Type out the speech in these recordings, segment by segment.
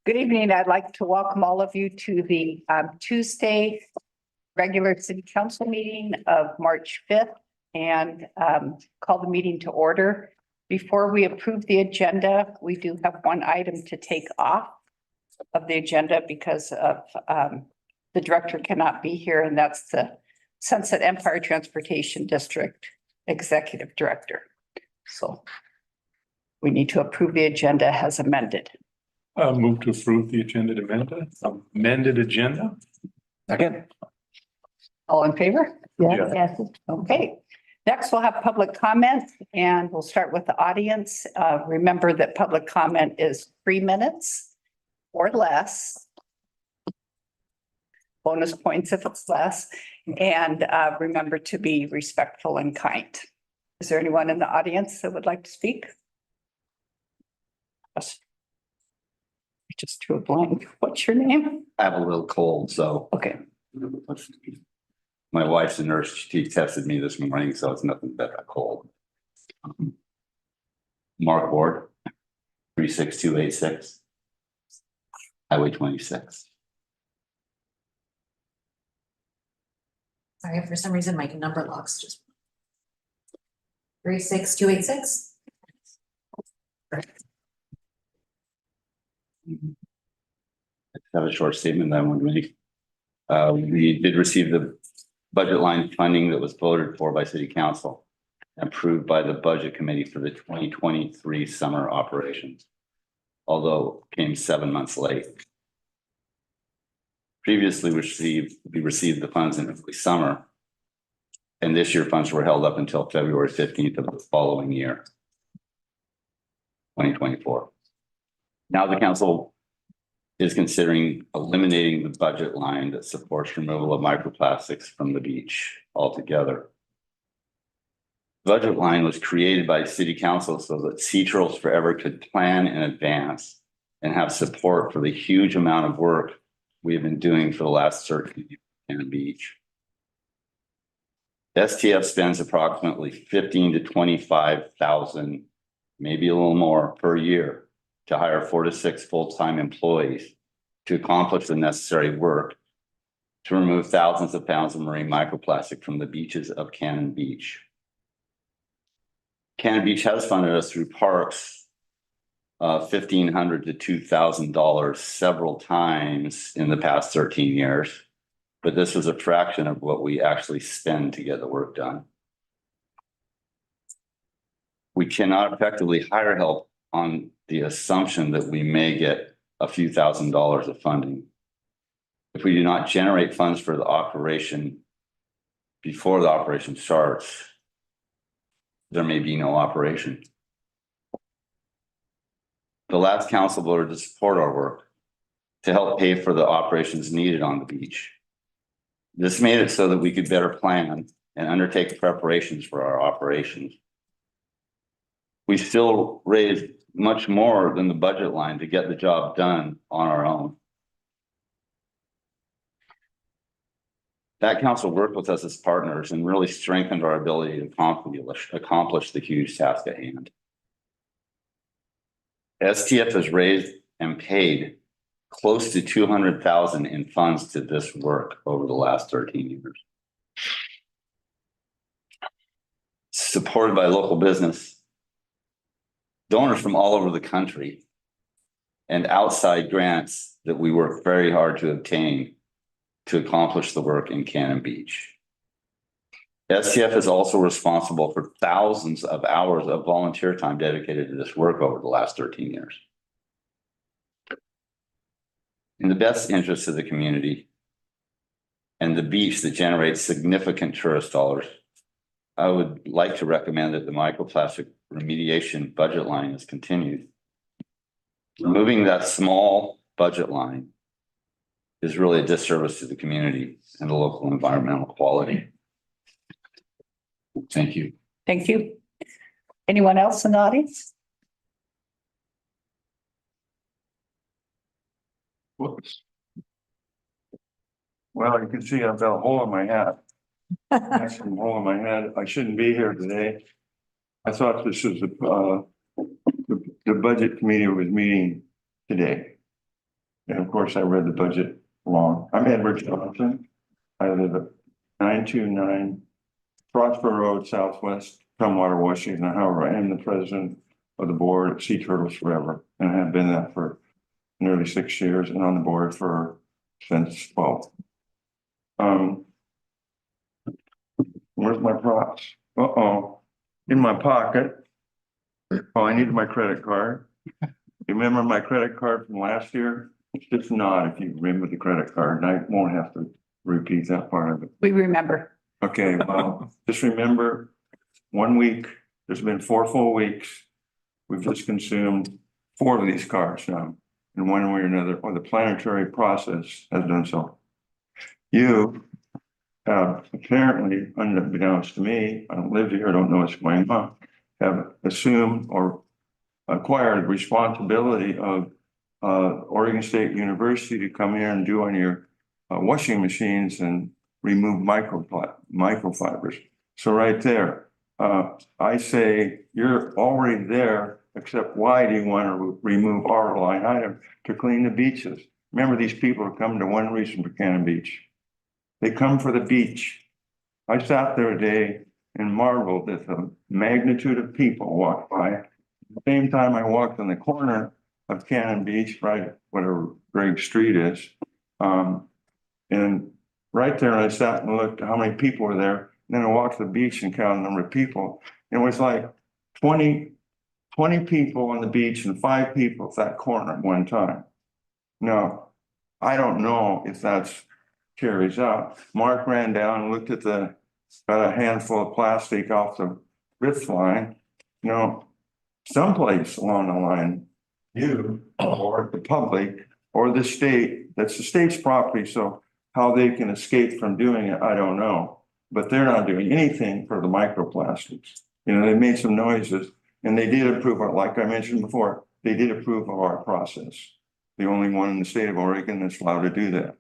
Good evening. I'd like to welcome all of you to the Tuesday regular city council meeting of March 5th and call the meeting to order. Before we approve the agenda, we do have one item to take off of the agenda because of the director cannot be here, and that's the Sunset Empire Transportation District Executive Director. So we need to approve the agenda as amended. Move to approve the amended agenda. Second. All in favor? Yeah. Yes. Okay. Next, we'll have public comment and we'll start with the audience. Remember that public comment is 3 minutes or less. Bonus points if it's less. And remember to be respectful and kind. Is there anyone in the audience that would like to speak? Yes. I just drew a blank. What's your name? I have a little cold, so. Okay. My wife's a nurse. She tested me this morning, so it's nothing but a cold. Mark Ward, 36286, Highway 26. Sorry, for some reason my number locks just. 36286. I have a short statement that I want to make. We did receive the budget line funding that was voted for by City Council, approved by the Budget Committee for the 2023 summer operations, although it came 7 months late. Previously we received the funds in early summer, and this year funds were held up until February 15th of the following year, 2024. Now the council is considering eliminating the budget line that supports removal of microplastics from the beach altogether. The budget line was created by City Council so that Sea Turtles Forever could plan in advance and have support for the huge amount of work we have been doing for the last 13 years on the beach. STF spends approximately 15,000 to 25,000, maybe a little more per year, to hire 4 to 6 full-time employees to accomplish the necessary work to remove thousands of pounds of marine microplastic from the beaches of Cannon Beach. Cannon Beach has funded us through parks $1,500 to $2,000 several times in the past 13 years, but this was a fraction of what we actually spend to get the work done. We cannot effectively hire help on the assumption that we may get a few $1,000s of funding. If we do not generate funds for the operation before the operation starts, there may be no operation. The last council voted to support our work to help pay for the operations needed on the beach. This made it so that we could better plan and undertake preparations for our operations. We still raised much more than the budget line to get the job done on our own. That council worked with us as partners and really strengthened our ability to accomplish the huge task at hand. STF has raised and paid close to $200,000 in funds to this work over the last 13 years. Supported by local business, donors from all over the country, and outside grants that we work very hard to obtain to accomplish the work in Cannon Beach. STF is also responsible for thousands of hours of volunteer time dedicated to this work over the last 13 years. In the best interest of the community and the beach that generates significant tourist dollars, I would like to recommend that the microplastic remediation budget line is continued. Removing that small budget line is really a disservice to the community and the local environmental quality. Thank you. Thank you. Anyone else in the audience? Whoops. Well, you can see I've got a hole in my hat. That's a hole in my head. I shouldn't be here today. I thought this was the budget committee was meeting today. And of course, I read the budget wrong. I'm Edward Johnson. I live at 929 Prosper Road, Southwest, Tumwater, Washington. However, I am the president of the board at Sea Turtles Forever, and I have been that for nearly 6 years and on the board since 12. Where's my props? Uh-oh, in my pocket. Oh, I needed my credit card. Remember my credit card from last year? It's just not if you remember the credit card, and I won't have to repeat that part of it. We remember. Okay, well, just remember, 1 week, there's been 4 full weeks. We've just consumed 4 of these cards now, in one way or another, or the planetary process has done so. You have apparently, unbeknownst to me, I don't live here, I don't know what's going on, have assumed or acquired responsibility of Oregon State University to come here and do on your washing machines and remove microfibers. So right there, I say you're already there, except why do you want to remove our line item to clean the beaches? Remember, these people are coming to one reason for Cannon Beach. They come for the beach. I sat there a day and marveled at the magnitude of people walk by. At the same time, I walked on the corner of Cannon Beach, right, whatever Greg Street is. And right there, I sat and looked at how many people were there. And then I walked to the beach and counted the number of people. And it was like 20 people on the beach and 5 people at that corner at one time. Now, I don't know if that's carries out. Mark ran down and looked at got a handful of plastic off the rift line. You know, someplace along the line, you or the public or the state, that's the state's property. So how they can escape from doing it, I don't know. But they're not doing anything for the microplastics. You know, they made some noises and they did approve our, like I mentioned before, they did approve of our process. The only one in the state of Oregon that's allowed to do that.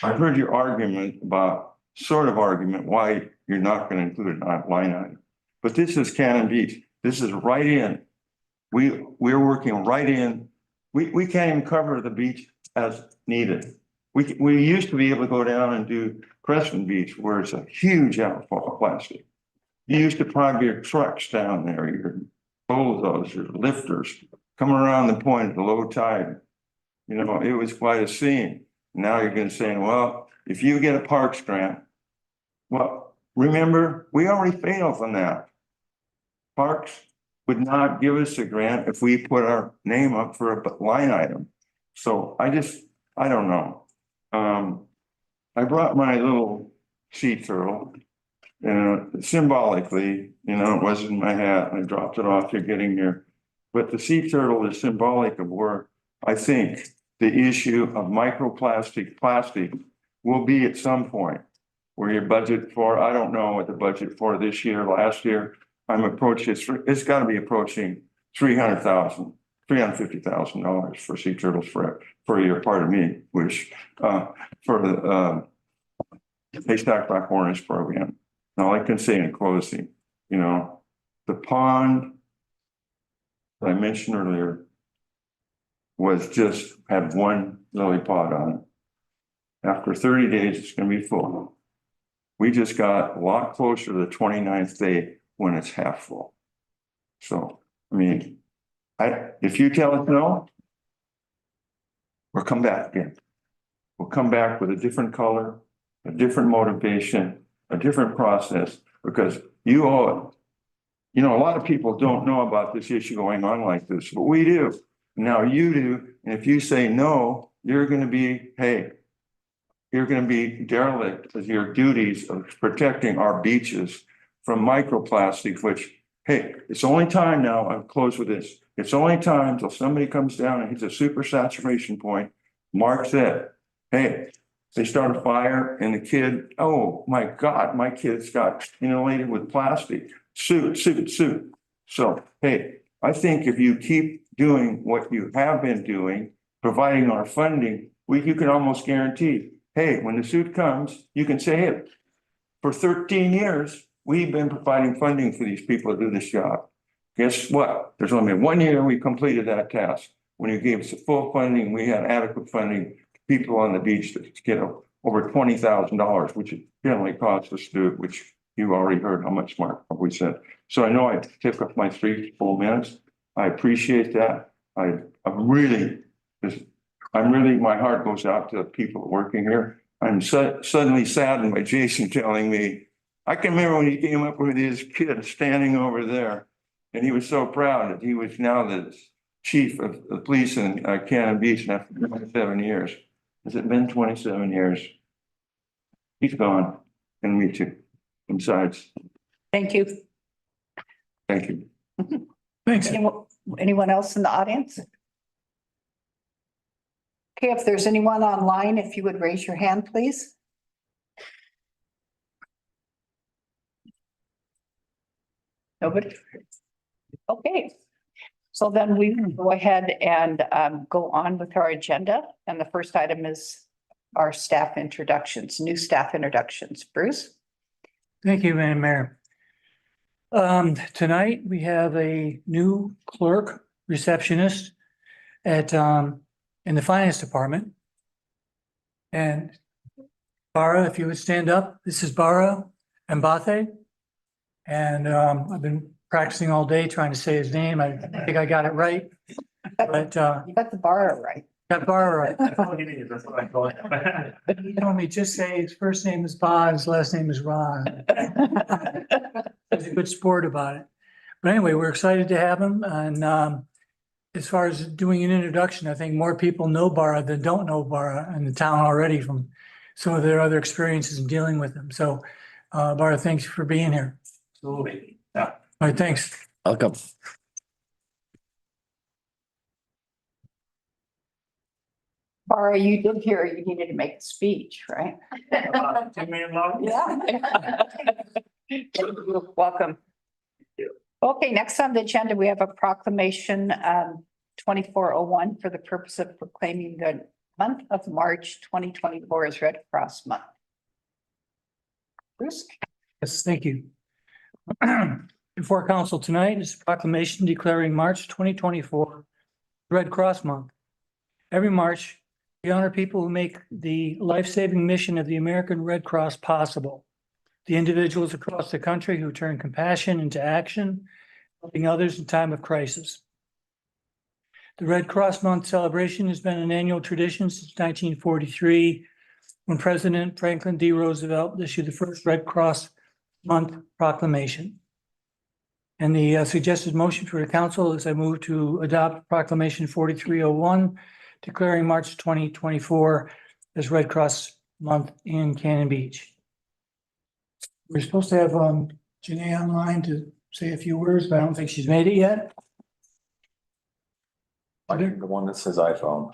I've heard your argument about why you're not going to include a line item. But this is Cannon Beach. This is right in. We're working right in. We can't even cover the beach as needed. We used to be able to go down and do Crescent Beach, where it's a huge outfall of plastic. You used to park your trucks down there, your bulldozers, lifters, coming around the point at the low tide. You know, it was quite a scene. Now you're going to say, well, if you get a parks grant, well, remember, we already failed on that. Parks would not give us a grant if we put our name up for a line item. So I don't know. I brought my little sea turtle, and symbolically, you know, it wasn't in my hat, and I dropped it off. You're getting here, but the sea turtle is symbolic of where I think the issue of plastic will be at some point where your budget for, I don't know what the budget for this year, last year, it's got to be approaching $350,000 for Sea Turtles for your, pardon me, which for the Haystack Black Hornets program. Now I can say in closing, you know, the pond that I mentioned earlier had one lily pod on it. After 30 days, it's going to be full. We just got a lot closer to the 29th day when it's half full. So, I mean, if you tell us no, we'll come back again. We'll come back with a different color, a different motivation, a different process, because you owe it. You know, a lot of people don't know about this issue going on like this, but we do. Now you do. And if you say no, you're going to be derelict of your duties of protecting our beaches from microplastics, which, hey, it's only time now, I'll close with this. It's only time until somebody comes down and hits a super saturation point. Mark said, hey, they start a fire and the kid, oh my God, my kid's got inhalated with plastic. Suit. So, hey, I think if you keep doing what you have been doing, providing our funding, you can almost guarantee, hey, when the suit comes, you can say, hey, for 13 years, we've been providing funding for these people to do this job. Guess what? There's only been 1 year we completed that task. when he gave us the full funding, we had adequate funding, people on the beach to get over $20,000, which it generally costs us to do it, which you already heard how much more we said. So I know I took up my 3 full minutes. I appreciate that. I'm really, my heart goes out to the people working here. I'm suddenly saddened by Jason telling me, I can remember when he came up with his kid standing over there. And he was so proud that he was now the chief of the police in Cannon Beach after 27 years. Has it been 27 years? He's gone, and me too. Besides, Thank you. thank you. Thanks. Anyone else in the audience? Okay, if there's anyone online, if you would raise your hand, please. Nobody? Okay. So then we can go ahead and go on with our agenda. And the first item is our staff introductions, new staff introductions. Bruce? Thank you, Madam Mayor. Tonight we have a new clerk receptionist at, in the finance department. And Bara, if you would stand up, this is Bara Mbathe. And, I've been practicing all day trying to say his name. I think I got it right, but, You got the bar right. got Bara right. He told me just say his first name is Ba, his last name is Ron. He's a good sport about it. But anyway, we're excited to have him. And as far as doing an introduction, I think more people know Bara than don't know Bara in the town already from some of their other experiences in dealing with him. So Bara, thanks for being here. Absolutely. Yeah. All right, thanks. Welcome. Bara, you did hear you needed to make a speech, right? Yeah. Welcome. Okay, next on the agenda, we have a proclamation 2401 for the purpose of proclaiming the month of March 2024 as Red Cross Month. Bruce? Yes, thank you. Before council tonight is a proclamation declaring March 2024 Red Cross Month. Every March, we honor people who make the life-saving mission of the American Red Cross possible. The individuals across the country who turn compassion into action, helping others in time of crisis. The Red Cross Month celebration has been an annual tradition since 1943, when President Franklin D. Roosevelt issued the first Red Cross Month proclamation. And the suggested motion for the council is I move to adopt proclamation 4301, declaring March 2024 as Red Cross Month in Cannon Beach. We're supposed to have Janae online to say a few words, but I don't think she's made it yet. I think the one that says iPhone.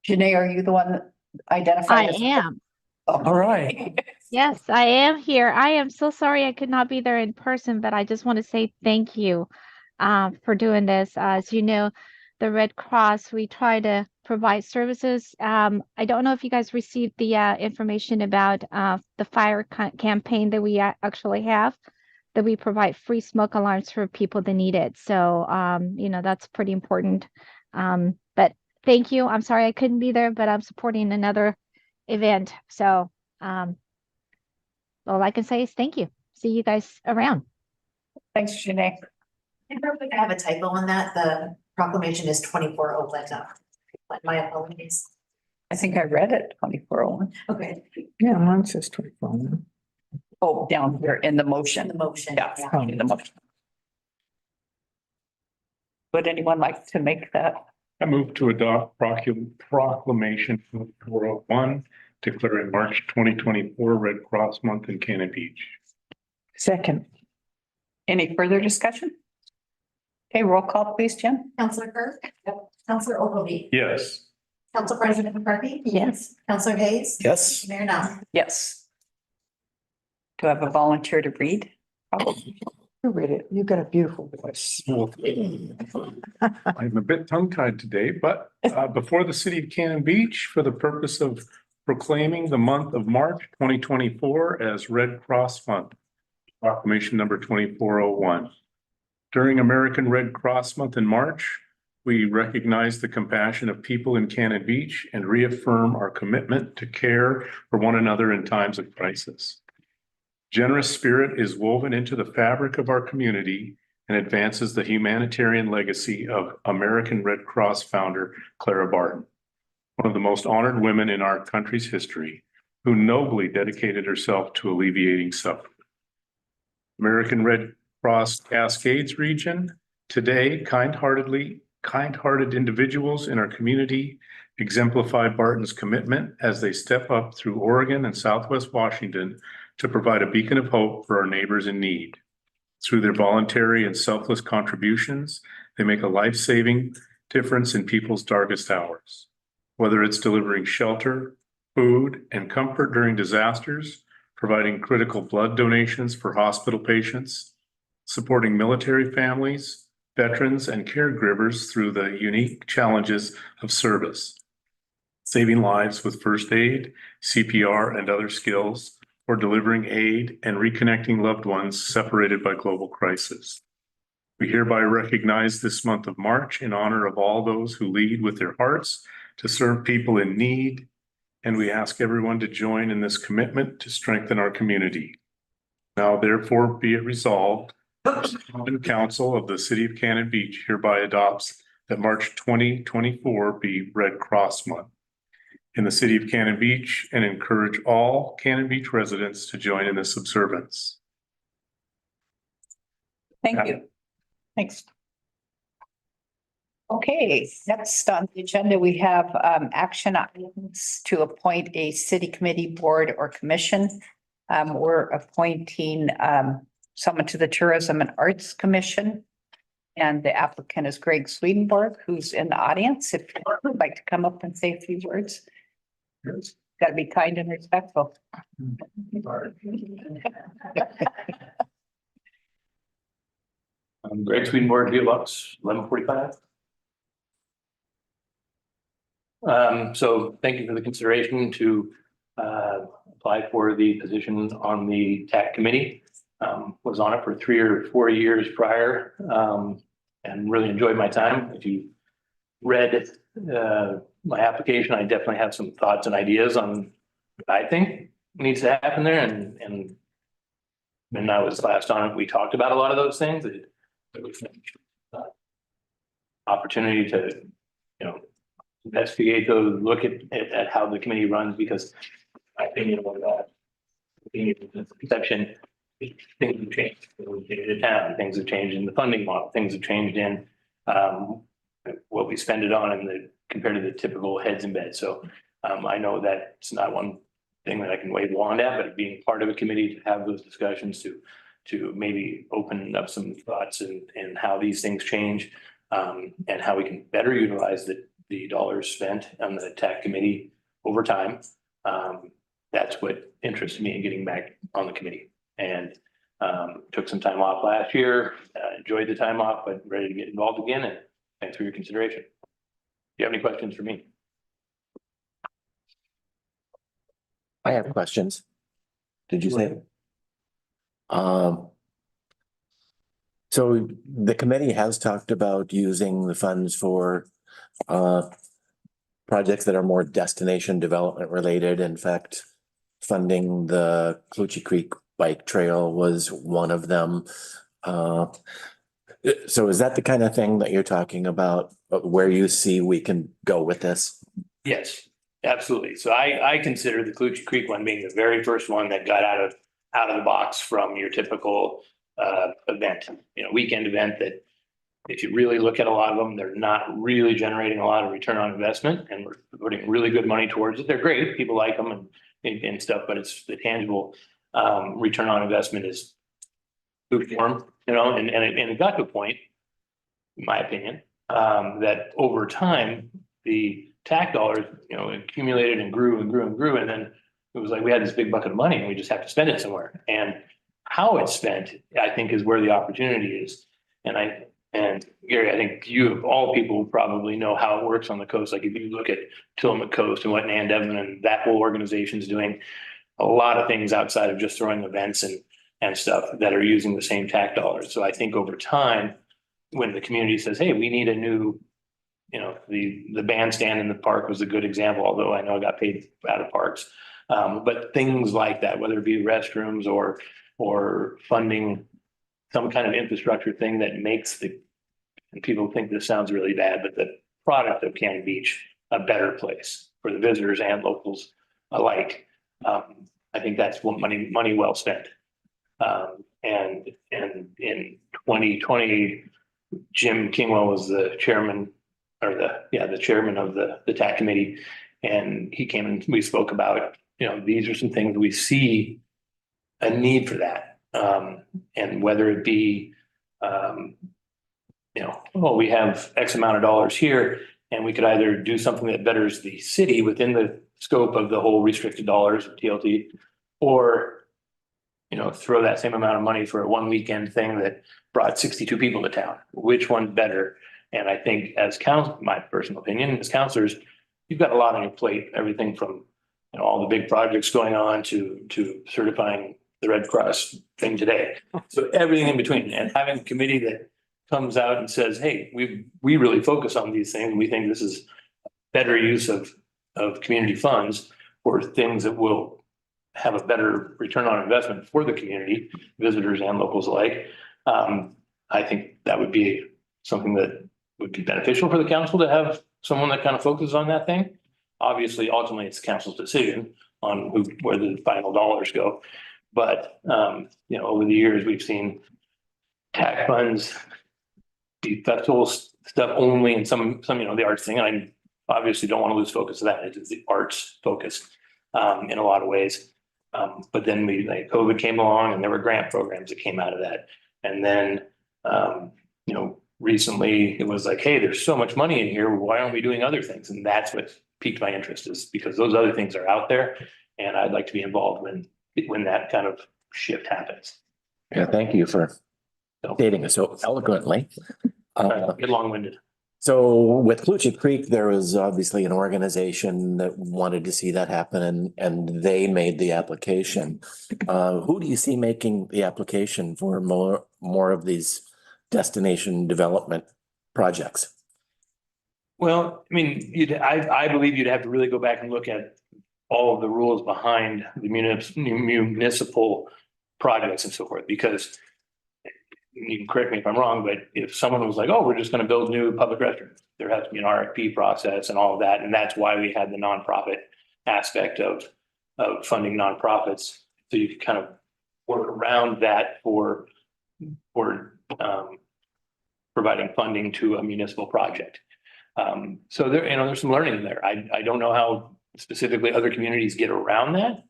Janae, are you the one that identified? I am. All right. Yes, I am here. I am so sorry I could not be there in person, but I just want to say thank you for doing this. As you know, the Red Cross, we try to provide services. I don't know if you guys received the information about the fire campaign that we actually have, that we provide free smoke alarms for people that need it. So, you know, that's pretty important. But thank you. I'm sorry I couldn't be there, but I'm supporting another event. So, all I can say is thank you. See you guys around. Thanks, Janae. I have a typo on that. The proclamation is 2401. My apologies. I think I read it, 2401. Okay. Yeah, mine says 24. Oh, down here in the motion. The motion. Yeah, in the motion. Would anyone like to make that? I move to adopt proclamation 401, declaring March 2024 Red Cross Month in Cannon Beach. Second, Any further discussion? Okay, roll call, please, Jim. Counselor Kirk? Counselor Ogilvy? Yes. Council President McCarthy? Yes. Counselor Hayes? Yes. Mayor Knopf? Yes. Do I have a volunteer to read? Probably. you read it. You got a beautiful voice. I'm a bit tongue-tied today, but before the city of Cannon Beach, for the purpose of proclaiming the month of March 2024 as Red Cross Month. Proclamation number 2401. During American Red Cross Month in March, we recognize the compassion of people in Cannon Beach and reaffirm our commitment to care for one another in times of crisis. Generous spirit is woven into the fabric of our community and advances the humanitarian legacy of American Red Cross founder Clara Barton, one of the most honored women in our country's history, who nobly dedicated herself to alleviating suffering. American Red Cross Cascades region, today kind-hearted individuals in our community exemplify Barton's commitment as they step up through Oregon and Southwest Washington to provide a beacon of hope for our neighbors in need. Through their voluntary and selfless contributions, they make a life-saving difference in people's darkest hours. Whether it's delivering shelter, food, and comfort during disasters, providing critical blood donations for hospital patients, supporting military families, veterans, and caregivers through the unique challenges of service, saving lives with first aid, CPR, and other skills, or delivering aid and reconnecting loved ones separated by global crisis. We hereby recognize this month of March in honor of all those who lead with their hearts to serve people in need, and we ask everyone to join in this commitment to strengthen our community. Now, therefore, be it resolved, the Common Council of the City of Cannon Beach hereby adopts that March 2024 be Red Cross Month in the City of Cannon Beach and encourage all Cannon Beach residents to join in this observance. Thank you. Thanks. Okay, next on the agenda, we have action items to appoint a city committee, board, or commission. We're appointing someone to the Tourism and Arts Commission. And the applicant is Greg Swedenborg, who's in the audience. If you'd like to come up and say a few words. Got to be kind and respectful. I'm Greg Swedenborg, PO Box 1145. So thank you for the consideration to apply for the position on the TAC committee. Was on it for 3 or 4 years prior and really enjoyed my time. If you read my application, I definitely have some thoughts and ideas on what I think needs to happen there. And when I was last on it, we talked about a lot of those things. It was opportunity to, investigate those, look at how the committee runs, because my opinion about that, perception, things have changed. Things have changed in the funding model. Things have changed in what we spend it on and compared to the typical heads in bed. So I know that it's not one thing that I can wave a wand at, but being part of a committee to have those discussions to maybe open up some thoughts and how these things change and how we can better utilize the dollars spent on the TAC committee over time. That's what interested me in getting back on the committee, and took some time off last year, enjoyed the time off, but ready to get involved again. And thanks for your consideration. Do you have any questions for me? I have questions. Did you say? So the committee has talked about using the funds for projects that are more destination development related. In fact, funding the Clutchie Creek Bike Trail was one of them. So is that the kind of thing that you're talking about, where you see we can go with this? Yes, absolutely. So I consider the Clutchie Creek one being the very first one that got out of the box from your typical event, weekend event that if you really look at a lot of them, they're not really generating a lot of return on investment, and we're putting really good money towards it. They're great. People like them and stuff, but it's the tangible return on investment is lukewarm, and it got to a point, in my opinion, that over time, the TAC dollars, accumulated and grew and grew and grew. And then it was like, we had this big bucket of money and we just have to spend it somewhere. And how it's spent, I think, is where the opportunity is. And Gary, I think you of all people probably know how it works on the coast. Like if you look at Tillamook Coast and what Nan Devon and that whole organization is doing, a lot of things outside of just throwing events and and stuff that are using the same TAC dollars. So I think over time, when the community says, hey, we need a new, the bandstand in the park was a good example, although I know I got paid out of parks. But things like that, whether it be restrooms or funding some kind of infrastructure thing that makes and people think this sounds really bad, but the product of Cannon Beach a better place for the visitors and locals alike. I think that's what money well spent. And in 2020, Jim Kingwell was the chairman the chairman of the TAC committee. And he came and we spoke about, these are some things we see a need for that. And whether it be, we have X amount of dollars here and we could either do something that betters the city within the scope of the whole restricted dollars of TLT, or, throw that same amount of money for a one weekend thing that brought 62 people to town. Which one's better? And I think as my personal opinion, as counselors, you've got a lot on your plate, everything from all the big projects going on to certifying the Red Cross thing today. So everything in between, and having a committee that comes out and says, hey, we really focus on these things. We think this is better use of community funds for things that will have a better return on investment for the community, visitors and locals alike. I think that would be something that would be beneficial for the council to have someone that kind of focuses on that thing. Obviously, ultimately, it's the council's decision on where the final dollars go. But, over the years, we've seen TAC funds be festival stuff only and some, the arts thing. And I obviously don't want to lose focus of that. It is the arts focus in a lot of ways. But then COVID came along and there were grant programs that came out of that. And then, recently it was like, hey, there's so much money in here. Why aren't we doing other things? And that's what piqued my interest, is because those other things are out there. And I'd like to be involved when that kind of shift happens. Yeah, thank you for stating it so eloquently. Get long-winded. So with Clutchie Creek, there was obviously an organization that wanted to see that happen and they made the application. Who do you see making the application for more of these destination development projects? Well, I mean, I believe you'd have to really go back and look at all of the rules behind the municipal projects and so forth, because you can correct me if I'm wrong, but if someone was like, oh, we're just going to build new public restrooms, there has to be an RFP process and all of that. And that's why we had the nonprofit aspect of funding nonprofits. So you could kind of work around that for providing funding to a municipal project. So there's some learning there. I don't know how specifically other communities get around that,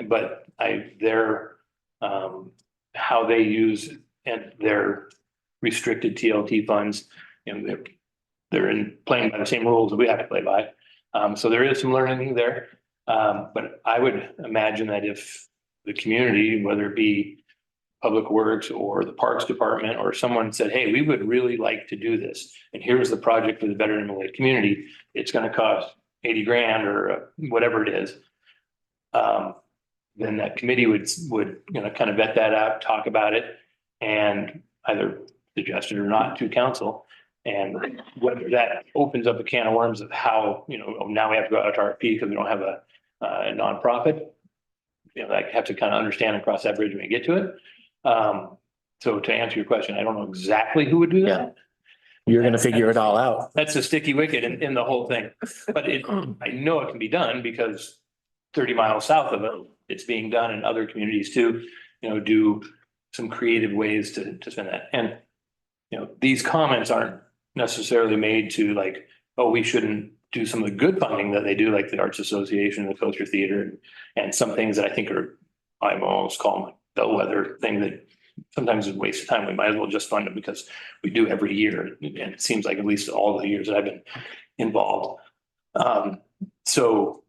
but how they use and their restricted TLT funds, they're playing by the same rules that we have to play by. So there is some learning there. But I would imagine that if the community, whether it be Public Works or the Parks Department or someone said, hey, we would really like to do this, and here's the project for the Better Inland community, it's going to cost 80 grand or whatever it is. Then that committee would kind of vet that out, talk about it, and either suggest it or not to council. And whether that opens up a can of worms of how, now we have to go out to RFP because we don't have a nonprofit. I have to kind of understand and cross that bridge when we get to it. So to answer your question, I don't know exactly who would do that. You're going to figure it all out. That's a sticky wicket in the whole thing. But I know it can be done because 30 miles south of it, it's being done in other communities too, do some creative ways to spend that. And, these comments aren't necessarily made to like, oh, we shouldn't do some of the good funding that they do, like the Arts Association, the Coaster Theater, and some things that I think I'm almost calling like bellwether thing that sometimes is a waste of time. We might as well just fund it because we do every year. And it seems like at least all the years that I've been involved. So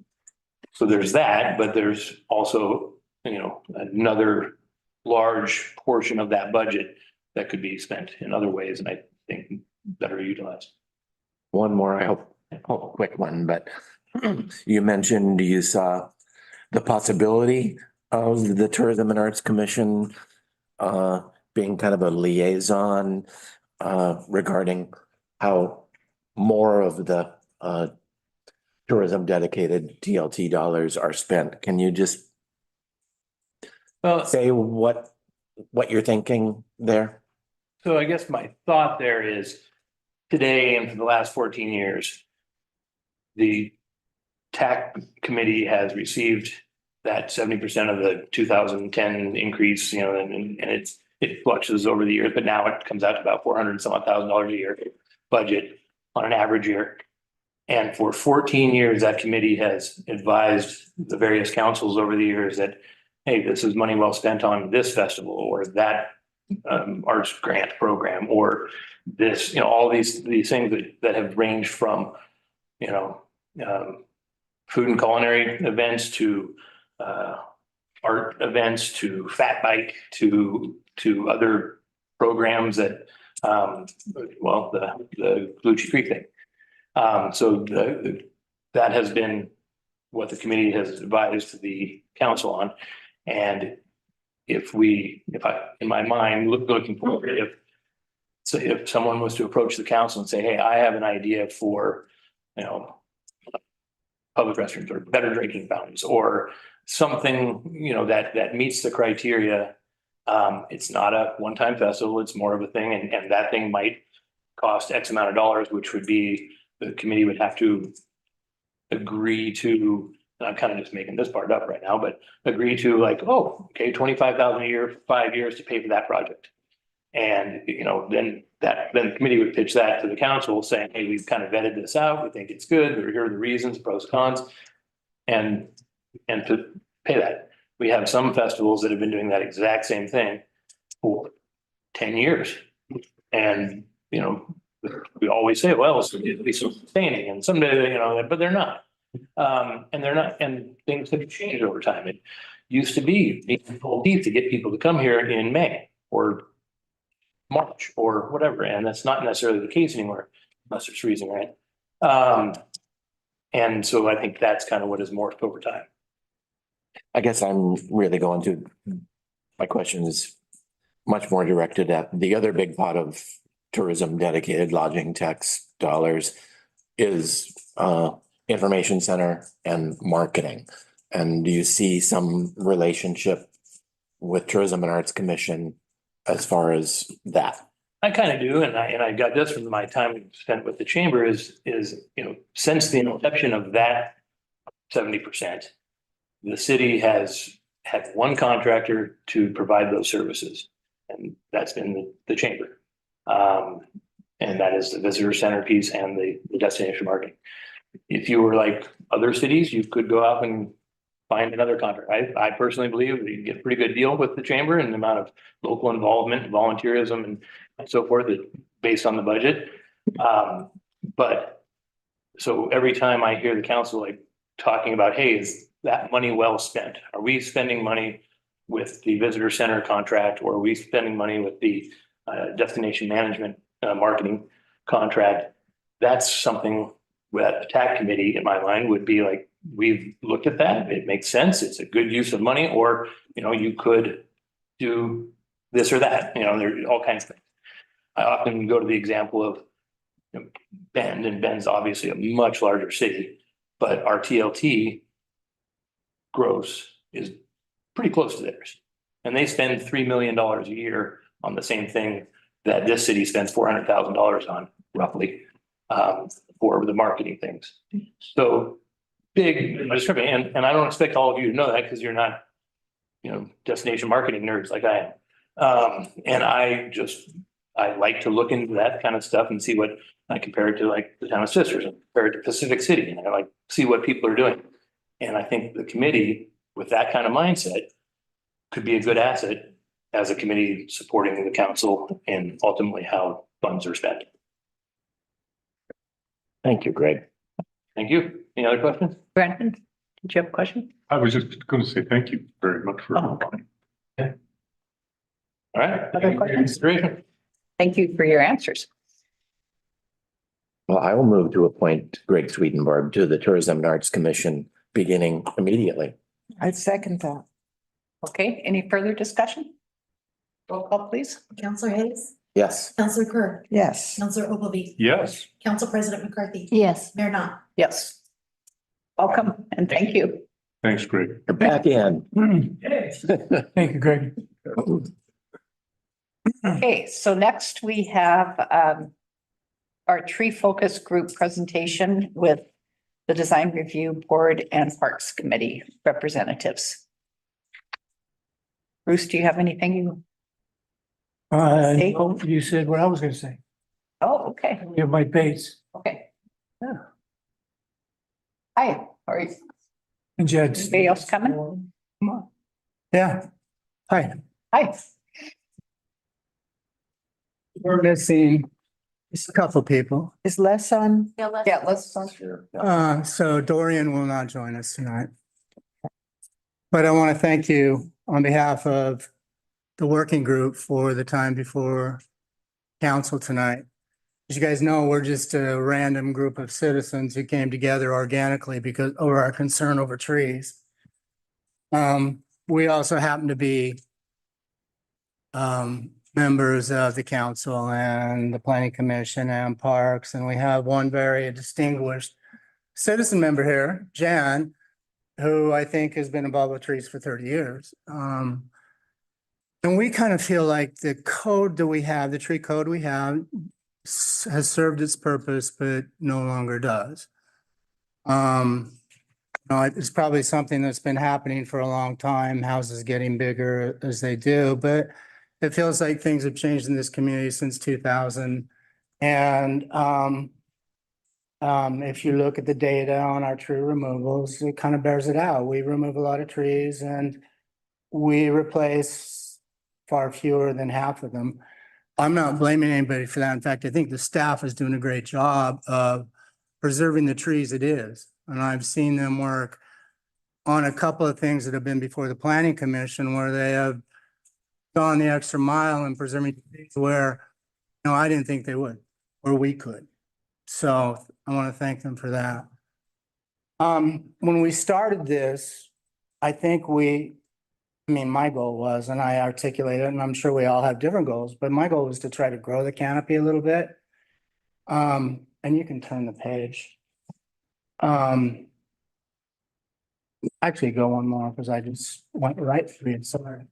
there's that, but there's also, another large portion of that budget that could be spent in other ways. And I think better utilized. One more, I hope quick one, but you mentioned you saw the possibility of the Tourism and Arts Commission being kind of a liaison regarding how more of the tourism dedicated TLT dollars are spent. Can you just Well, say what you're thinking there? so I guess my thought there is today and for the last 14 years, the TAC committee has received that 70% of the 2010 increase, you know, and it fluctuates over the years, but now it comes out to about 400 and some odd $1,000 a year budget on an average year. And for 14 years, that committee has advised the various councils over the years that, hey, this is money well spent on this festival or that arts grant program or this, you know, all these things that have ranged from, you know, food and culinary events to art events to Fat Bike to other programs that well, the Lucci Creek thing. So that has been what the committee has advised the council on. And if I, in my mind, looking forward, if someone was to approach the council and say, hey, I have an idea for, you know, public restrooms or better drinking fountains or something, you know, that meets the criteria. It's not a one-time festival, it's more of a thing, and that thing might cost X amount of dollars, which would be, the committee would have to agree to, and I'm kind of just making this part up right now, but agree to like, oh, okay, 25,000 a year, 5 years to pay for that project. And, you know, then the committee would pitch that to the council saying, hey, we've kind of vetted this out. We think it's good. Here are the reasons, pros, cons, and to pay that. We have some festivals that have been doing that exact same thing for 10 years. And, you know, we always say, well, it's going to be sustaining and someday, you know, but they're not. And they're not, and things have changed over time. It used to be full teeth to get people to come here in May or March or whatever, and that's not necessarily the case anymore, unless there's freezing, right? And so I think that's kind of what has morphed over time. I guess I'm really going to, my question is much more directed at the other big pot of tourism dedicated lodging tax dollars is information center and marketing. And do you see some relationship with Tourism and Arts Commission as far as that? I kind of do, and I got this from my time spent with the chamber is, you know, since the inception of that 70%, the city has had one contractor to provide those services, and that's been the chamber. And that is the visitor center piece and the destination marketing. If you were like other cities, you could go out and find another contract. I personally believe that you can get a pretty good deal with the chamber and the amount of local involvement, volunteerism and so forth based on the budget. But so every time I hear the council like talking about, hey, is that money well spent? Are we spending money with the visitor center contract, or are we spending money with the destination management marketing contract? That's something that the TAC committee, in my mind, would be like, we've looked at that. It makes sense. It's a good use of money, or, you know, you could do this or that, you know, there are all kinds of things. I often go to the example of, you know, Bend, and Bend's obviously a much larger city, but our TLT gross is pretty close to theirs. And they spend $3 million a year on the same thing that this city spends $400,000 on, roughly, for the marketing things. So big, and I don't expect all of you to know that because you're not, you know, destination marketing nerds like I am. And I like to look into that kind of stuff and see what I compare it to, like the Town of Sisters, and compare it to Pacific City, and I like see what people are doing. And I think the committee with that kind of mindset could be a good asset as a committee supporting the council and ultimately how funds are spent. Thank you, Greg. Thank you. Any other questions? Brandon, did you have a question? I was just going to say thank you very much for. Oh, okay. All right. Other questions? Consideration. Thank you for your answers. Well, I will move to appoint Greg Swedenborg to the Tourism and Arts Commission beginning immediately. I'd second that. Okay, any further discussion? Roll call, please. Counselor Hayes, Yes. Counselor Kerr, Yes. Counselor Ogilvy, Yes. Council President McCarthy. Yes. Mayor Knopf. Yes. Welcome and thank you. Thanks, Greg. You're back in. Thank you, Greg. Okay, so next we have our tree focus group presentation with the Design Review Board and Parks Committee representatives. Bruce, do you have anything you? No, you said what I was gonna say. Oh, okay, We have Mike Bates okay. Hi, how are you? and Jed. Anybody else coming? Come on. Yeah. Hi. Hi. We're missing just a couple people. Is Les on? Yeah, let's. So Dorian will not join us tonight. But I want to thank you on behalf of the working group for the time before council tonight. As you guys know, we're just a random group of citizens who came together organically because over our concern over trees. We also happen to be members of the council and the planning commission and parks, and we have one very distinguished citizen member here, Jan, who I think has been involved with trees for 30 years. And we kind of feel like the code that we have, the tree code we have, has served its purpose, but no longer does. It's probably something that's been happening for a long time, houses getting bigger as they do, but it feels like things have changed in this community since 2000. And if you look at the data on our tree removals, it kind of bears it out. We remove a lot of trees and we replace far fewer than half of them. I'm not blaming anybody for that. In fact, I think the staff is doing a great job of preserving the trees it is. And I've seen them work on a couple of things that have been before the planning commission where they have gone the extra mile in preserving trees where, I didn't think they would, or we could. So I want to thank them for that. When we started this, I think my goal was, and I articulated, and I'm sure we all have different goals, but my goal was to try to grow the canopy a little bit. And you can turn the page. Actually go one more because I just went right through it. Sorry.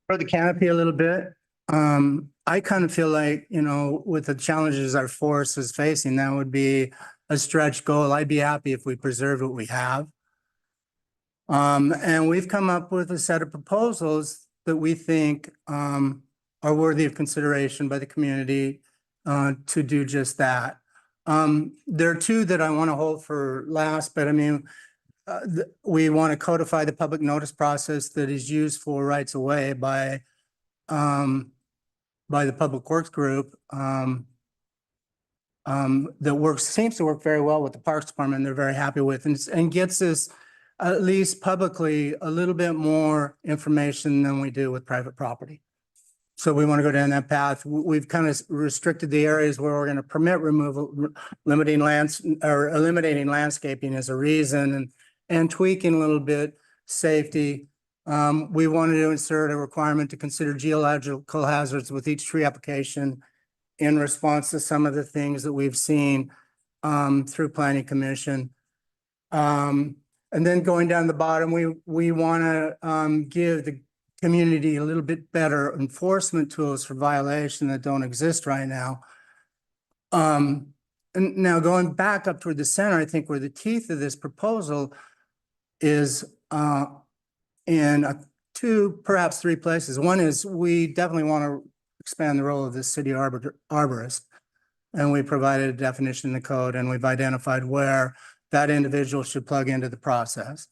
Grow the canopy a little bit. I kind of feel like, with the challenges our forest is facing, that would be a stretch goal. I'd be happy if we preserve what we have. And we've come up with a set of proposals that we think are worthy of consideration by the community to do just that. There are two that I want to hold for last, but we want to codify the public notice process that is used for rights of way by the Public Works Group. That seems to work very well with the Parks Department. They're very happy with and gets us at least publicly a little bit more information than we do with private property. So we want to go down that path. We've kind of restricted the areas where we're going to permit removal, eliminating landscaping as a reason and tweaking a little bit safety. We wanted to insert a requirement to consider geological hazards with each tree application in response to some of the things that we've seen through Planning Commission. And then going down the bottom, we want to give the community a little bit better enforcement tools for violation that don't exist right now. And now going back up toward the center, I think where the teeth of this proposal is in two, perhaps three places. One is we definitely want to expand the role of the city arborist. And we provided a definition in the code and we've identified where that individual should plug into the process.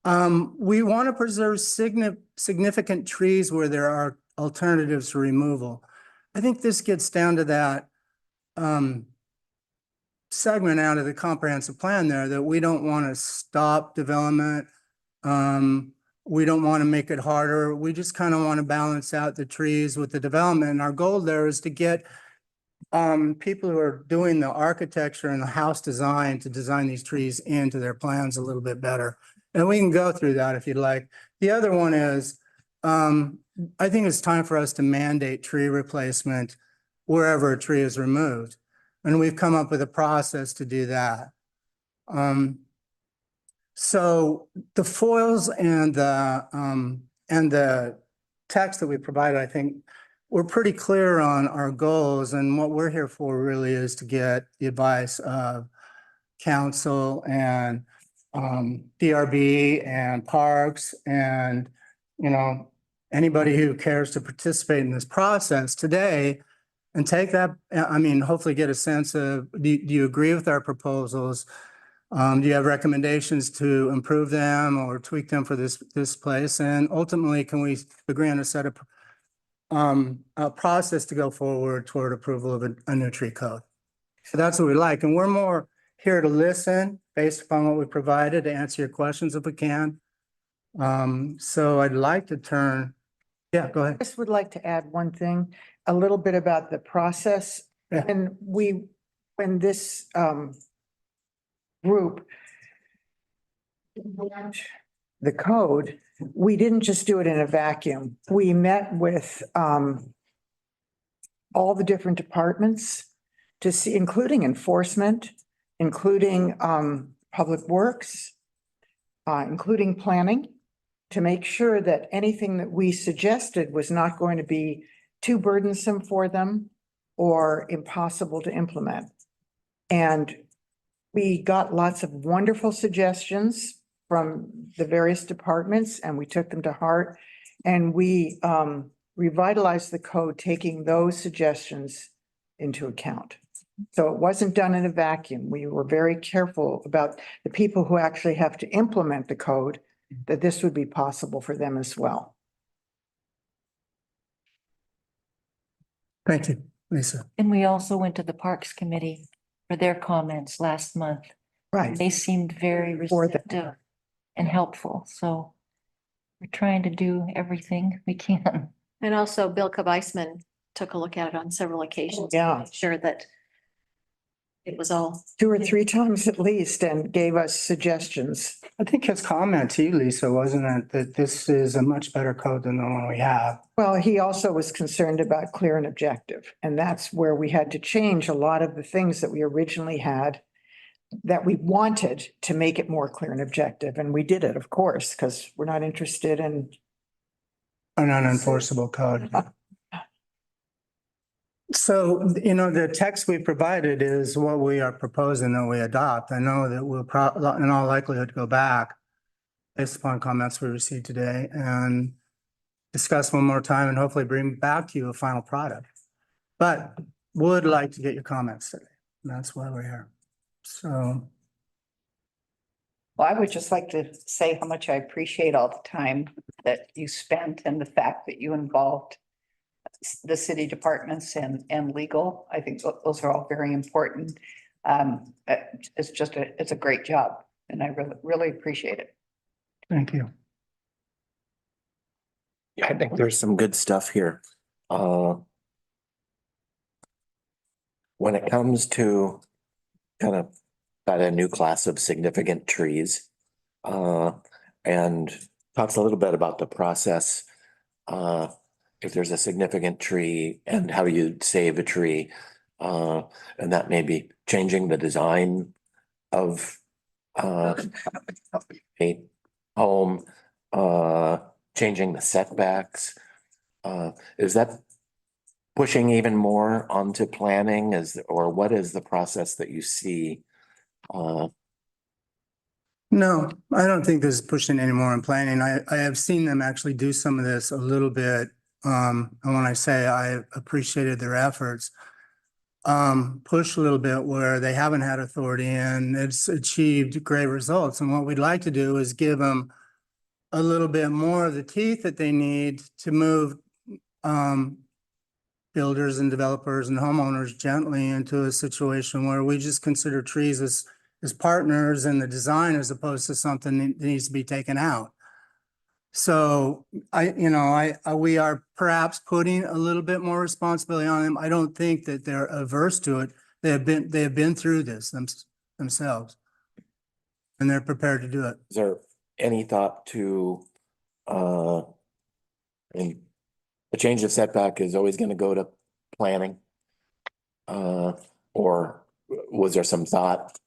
We want to preserve significant trees where there are alternatives to removal. I think this gets down to that segment out of the comprehensive plan there that we don't want to stop development. We don't want to make it harder. We just kind of want to balance out the trees with the development. And our goal there is to get people who are doing the architecture and the house design to design these trees into their plans a little bit better. And we can go through that if you'd like. The other one is I think it's time for us to mandate tree replacement wherever a tree is removed. And we've come up with a process to do that. So the foils and the text that we provided, I think we're pretty clear on our goals, and what we're here for really is to get the advice of council and DRB and parks and, anybody who cares to participate in this process today and take that, hopefully get a sense of, do you agree with our proposals? Do you have recommendations to improve them or tweak them for this place? And ultimately, can we agree on a set of a process to go forward toward approval of a new tree code? So that's what we like. And we're more here to listen based upon what we provided, to answer your questions if we can. So I'd like to go ahead. Just would like to add one thing, a little bit about the process. Yeah. And when this group the code, we didn't just do it in a vacuum. We met with all the different departments to see, including enforcement, including public works, including planning, to make sure that anything that we suggested was not going to be too burdensome for them or impossible to implement. And we got lots of wonderful suggestions from the various departments, and we took them to heart. And we revitalized the code, taking those suggestions into account. So it wasn't done in a vacuum. We were very careful about the people who actually have to implement the code, that this would be possible for them as well. Thank you, Lisa. And we also went to the Parks Committee for their comments last month. Right. They seemed very For the- receptive and helpful, so we're trying to do everything we can. And also Bill Kabisman took a look at it on several occasions. to Yeah. make Sure that it was all. 2 or 3 times at least, and gave us suggestions. I think his comment to you, Lisa, wasn't it, that this is a much better code than the one we have? Well, he also was concerned about clear and objective, and that's where we had to change a lot of the things that we originally had that we wanted to make it more clear and objective. And we did it, of course, because we're not interested in, An unenforceable code. So, the text we provided is what we are proposing that we adopt. I know that we'll in all likelihood go back based upon comments we received today and discuss one more time and hopefully bring back to you a final product. But would like to get your comments today. And that's why we're here. So. Well, I would just like to say how much I appreciate all the time that you spent and the fact that you involved the city departments and legal. I think those are all very important. It's a great job, and I really appreciate it. Thank you. Yeah, I think there's some good stuff here. When it comes to kind of a new class of significant trees, and talks a little bit about the process, if there's a significant tree and how you save a tree, and that may be changing the design of a home, changing the setbacks. Is that pushing even more onto planning, or what is the process that you see? No, I don't think this is pushing any more in planning. I have seen them actually do some of this a little bit. And when I say I appreciated their efforts, push a little bit where they haven't had authority and it's achieved great results. And what we'd like to do is give them a little bit more of the teeth that they need to move builders and developers and homeowners gently into a situation where we just consider trees as partners in the design as opposed to something that needs to be taken out. So we are perhaps putting a little bit more responsibility on them. I don't think that they're averse to it. They have been through this themselves. And they're prepared to do it. Is there any thought to And the change of setback is always gonna go to planning. Or was there some thought,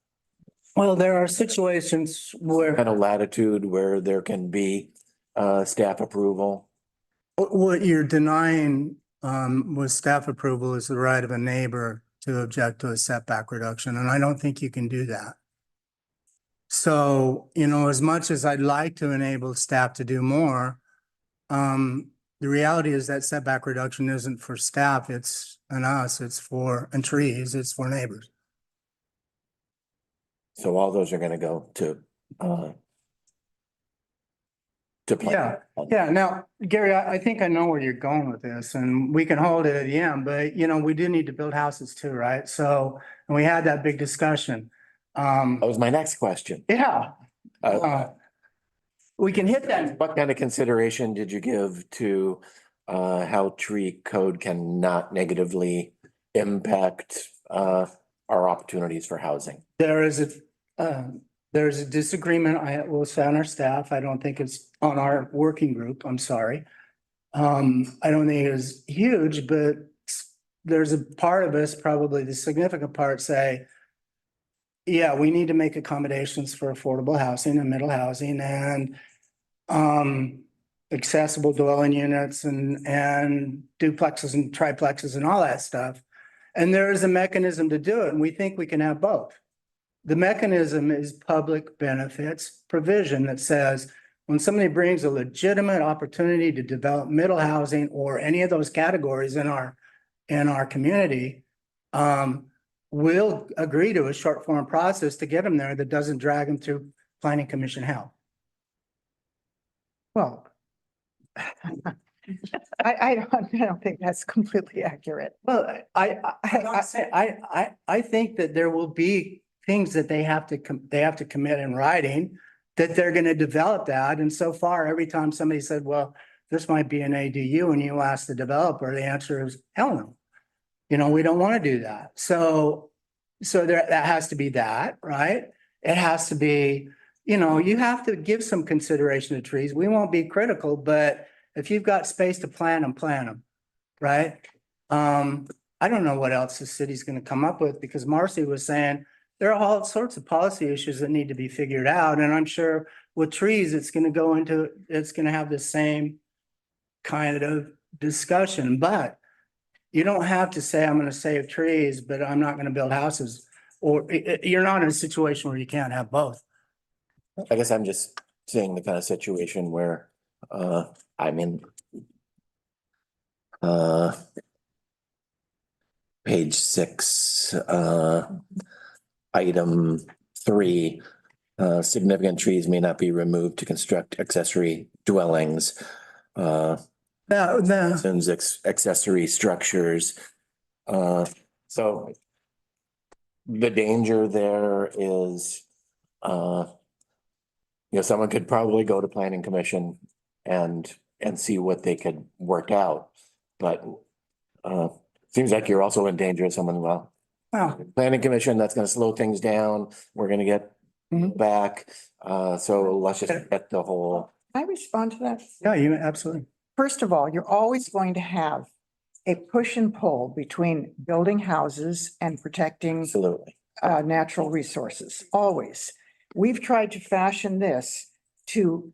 Well, there are situations where kind of latitude where there can be staff approval? what you're denying with staff approval is the right of a neighbor to object to a setback reduction, and I don't think you can do that. So, as much as I'd like to enable staff to do more, the reality is that setback reduction isn't for staff, it's and us, and trees, it's for neighbors. So all those are gonna go to plan. Yeah. Now, Gary, I think I know where you're going with this, and we can hold it at the end, but we do need to build houses too, right? So, and we had that big discussion. That was my next question. Yeah, we can hit that. What kind of consideration did you give to how tree code cannot negatively impact our opportunities for housing? There's a disagreement, I will say on our staff. I don't think it's on our working group. I'm sorry. I don't think it is huge, but there's a part of us, probably the significant part, say, yeah, we need to make accommodations for affordable housing and middle housing and accessible dwelling units and duplexes and triplexes and all that stuff. And there is a mechanism to do it, and we think we can have both. The mechanism is public benefits provision that says when somebody brings a legitimate opportunity to develop middle housing or any of those categories in our community, we'll agree to a short form process to get them there that doesn't drag them through planning commission hell. Well, I don't think that's completely accurate. Well, I think that there will be things that they have to commit in writing, that they're gonna develop that. And so far, every time somebody said, well, this might be an ADU, and you ask the developer, the answer is hell no. We don't want to do that. So that has to be that, right? It has to be, you have to give some consideration to trees. We won't be critical, but if you've got space to plant them, right? I don't know what else the city's gonna come up with, because Marcy was saying there are all sorts of policy issues that need to be figured out. And I'm sure with trees, it's gonna have the same kind of discussion, but you don't have to say, I'm gonna save trees, but I'm not gonna build houses. Or you're not in a situation where you can't have both. I guess I'm just seeing the kind of situation where I'm in page 6, item 3, significant trees may not be removed to construct accessory dwellings. Accessory structures. So the danger there is, someone could probably go to planning commission and see what they could work out. But seems like you're also in danger of someone, planning commission, that's gonna slow things down. We're gonna get back. So let's just get the whole. Can I respond to that? Yeah, you absolutely. First of all, you're always going to have a push and pull between building houses and protecting Absolutely. Natural resources, always. We've tried to fashion this to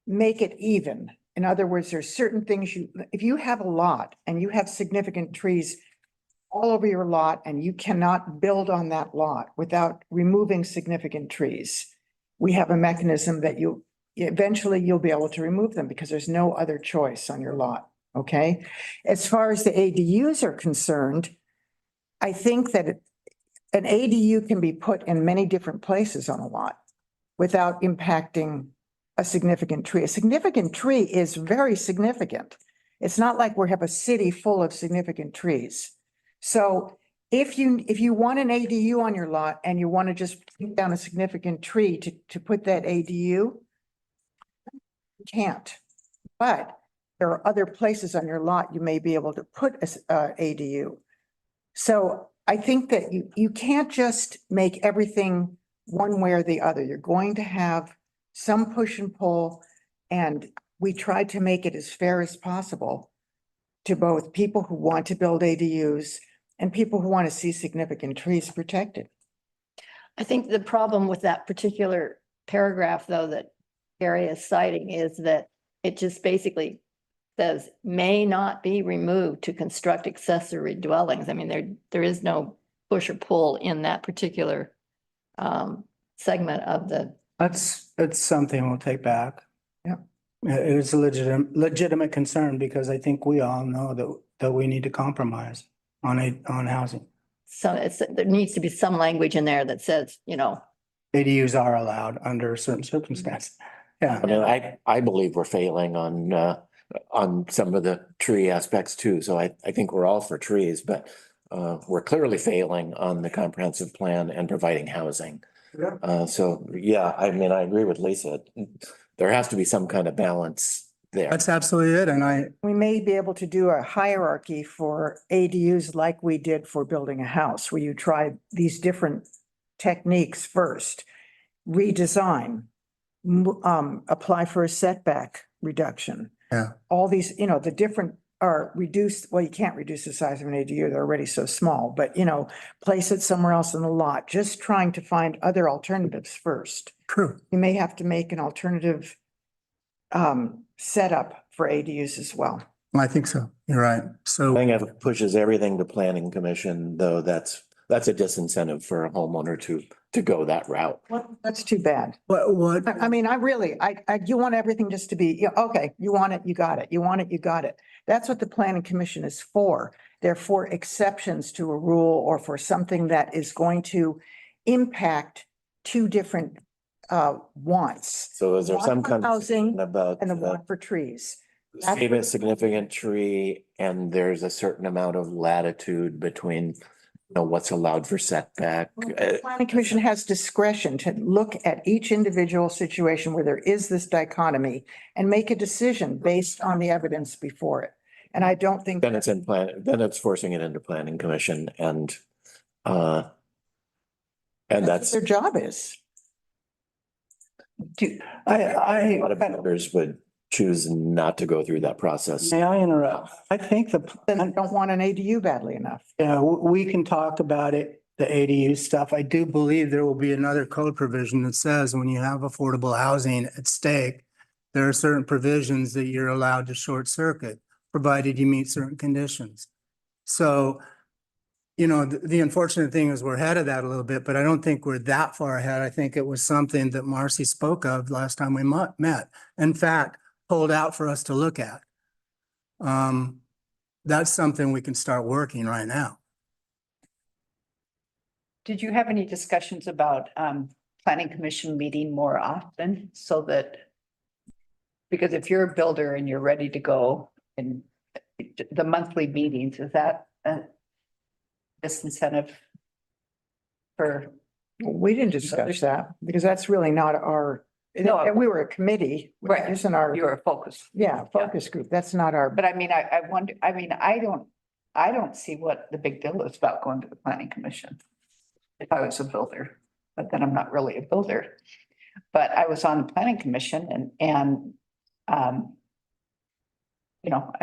make it even. In other words, there's certain things if you have a lot and you have significant trees all over your lot and you cannot build on that lot without removing significant trees, we have a mechanism that eventually you'll be able to remove them because there's no other choice on your lot, okay? As far as the ADUs are concerned, I think that an ADU can be put in many different places on a lot without impacting a significant tree. A significant tree is very significant. It's not like we have a city full of significant trees. So if you want an ADU on your lot and you want to just put down a significant tree to put that ADU, you can't. But there are other places on your lot you may be able to put a ADU. So I think that you can't just make everything one way or the other. You're going to have some push and pull, and we tried to make it as fair as possible to both people who want to build ADUs and people who want to see significant trees protected. I think the problem with that particular paragraph, though, that Gary is citing is that it just basically says may not be removed to construct accessory dwellings. I mean, there is no push or pull in that particular segment of the, That's something we'll take back. Yeah. It is a legitimate concern because I think we all know that we need to compromise on housing. so there needs to be some language in there that says, ADUs are allowed under certain circumstances. Yeah. I mean, I believe we're failing on some of the tree aspects too. So I think we're all for trees, but we're clearly failing on the comprehensive plan and providing housing. So, yeah, I mean, I agree with Lisa. There has to be some kind of balance there. That's absolutely it. And We may be able to do a hierarchy for ADUs like we did for building a house, where you try these different techniques first, redesign, apply for a setback reduction. Yeah. All these, the different are reduced, well, you can't reduce the size of an ADU, they're already so small, but place it somewhere else in the lot, just trying to find other alternatives first. true. You may have to make an alternative setup for ADUs as well. I think so. You're right. I So think if it pushes everything to planning commission, though, that's a disincentive for a homeowner to go that route. Well, that's too bad. what, I mean, you want everything just to be, okay, you want it, you got it. You want it, you got it. That's what the planning commission is for. They're for exceptions to a rule or for something that is going to impact two different wants So is there Want some for kind of housing about and the want for trees. save a significant tree and there's a certain amount of latitude between what's allowed for setback? The planning commission has discretion to look at each individual situation where there is this dichotomy and make a decision based on the evidence before it. And I don't think. Then it's forcing it into planning commission and that's Their job is. a lot of members would choose not to go through that process. may I interrupt? I think Then I don't want an ADU badly enough. yeah, we can talk about it, the ADU stuff. I do believe there will be another code provision that says when you have affordable housing at stake, there are certain provisions that you're allowed to short circuit, provided you meet certain conditions. So, the unfortunate thing is we're ahead of that a little bit, but I don't think we're that far ahead. I think it was something that Marcy spoke of last time we met. In fact, pulled out for us to look at. That's something we can start working right now. Did you have any discussions about planning commission meeting more often so that? Because if you're a builder and you're ready to go in the monthly meetings, is that a disincentive for? We didn't discuss that because that's really not our, No. we were a committee. Right. Isn't our, You're a focus. focus group. That's not our. But I mean, I wonder, I don't see what the big deal is about going to the planning commission. If I was a builder, but then I'm not really a builder. But I was on the planning commission and I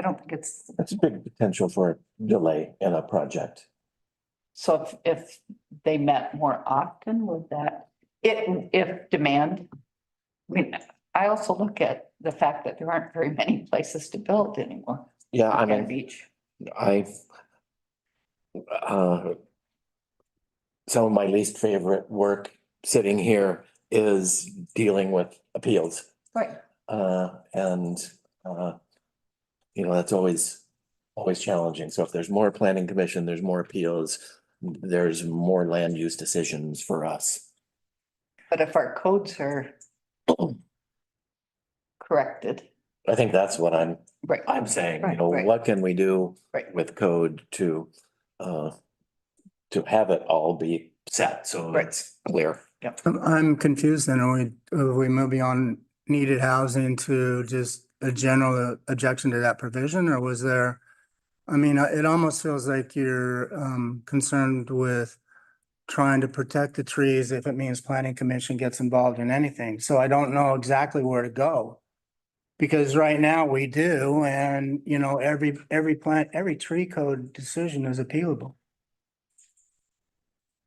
don't think it's. That's a big potential for delay in a project. So if they met more often, would that, if demand? I mean, I also look at the fact that there aren't very many places to build anymore. Yeah, I on mean, Beach. some of my least favorite work sitting here is dealing with appeals. Right. That's always challenging. So if there's more planning commission, there's more appeals, there's more land use decisions for us. But if our codes are corrected, I think that's what I'm right, saying, Right. what can we do Right. with code to have it all be set so Right. it's clear. I'm confused then. Are we moving on needed housing to just a general objection to that provision, or was there? I mean, it almost feels like you're concerned with trying to protect the trees if it means planning commission gets involved in anything. So I don't know exactly where to go. Because right now we do, and you know, every tree code decision is appealable.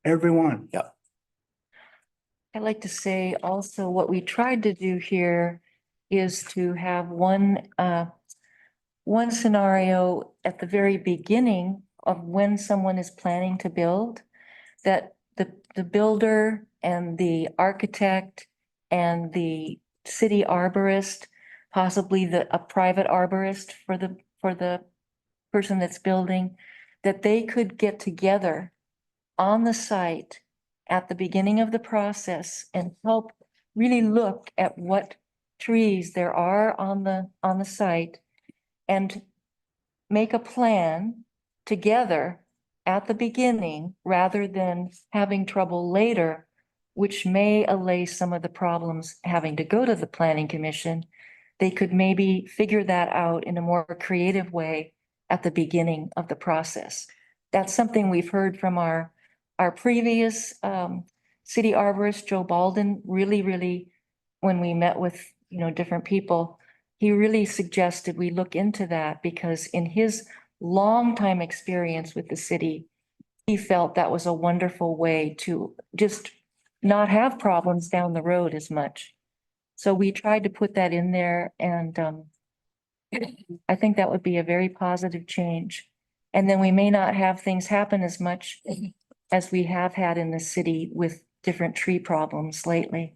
Everyone. Yeah. I'd like to say also what we tried to do here is to have one scenario at the very beginning of when someone is planning to build, that the builder and the architect and the city arborist, possibly a private arborist for the person that's building, that they could get together on the site at the beginning of the process and help really look at what trees there are on the site and make a plan together at the beginning rather than having trouble later, which may allay some of the problems having to go to the planning commission. They could maybe figure that out in a more creative way at the beginning of the process. That's something we've heard from our previous city arborist, Joe Baldwin, really, when we met with, you know, different people, he really suggested we look into that because in his longtime experience with the city, he felt that was a wonderful way to just not have problems down the road as much. So we tried to put that in there and I think that would be a very positive change. And then we may not have things happen as much as we have had in the city with different tree problems lately.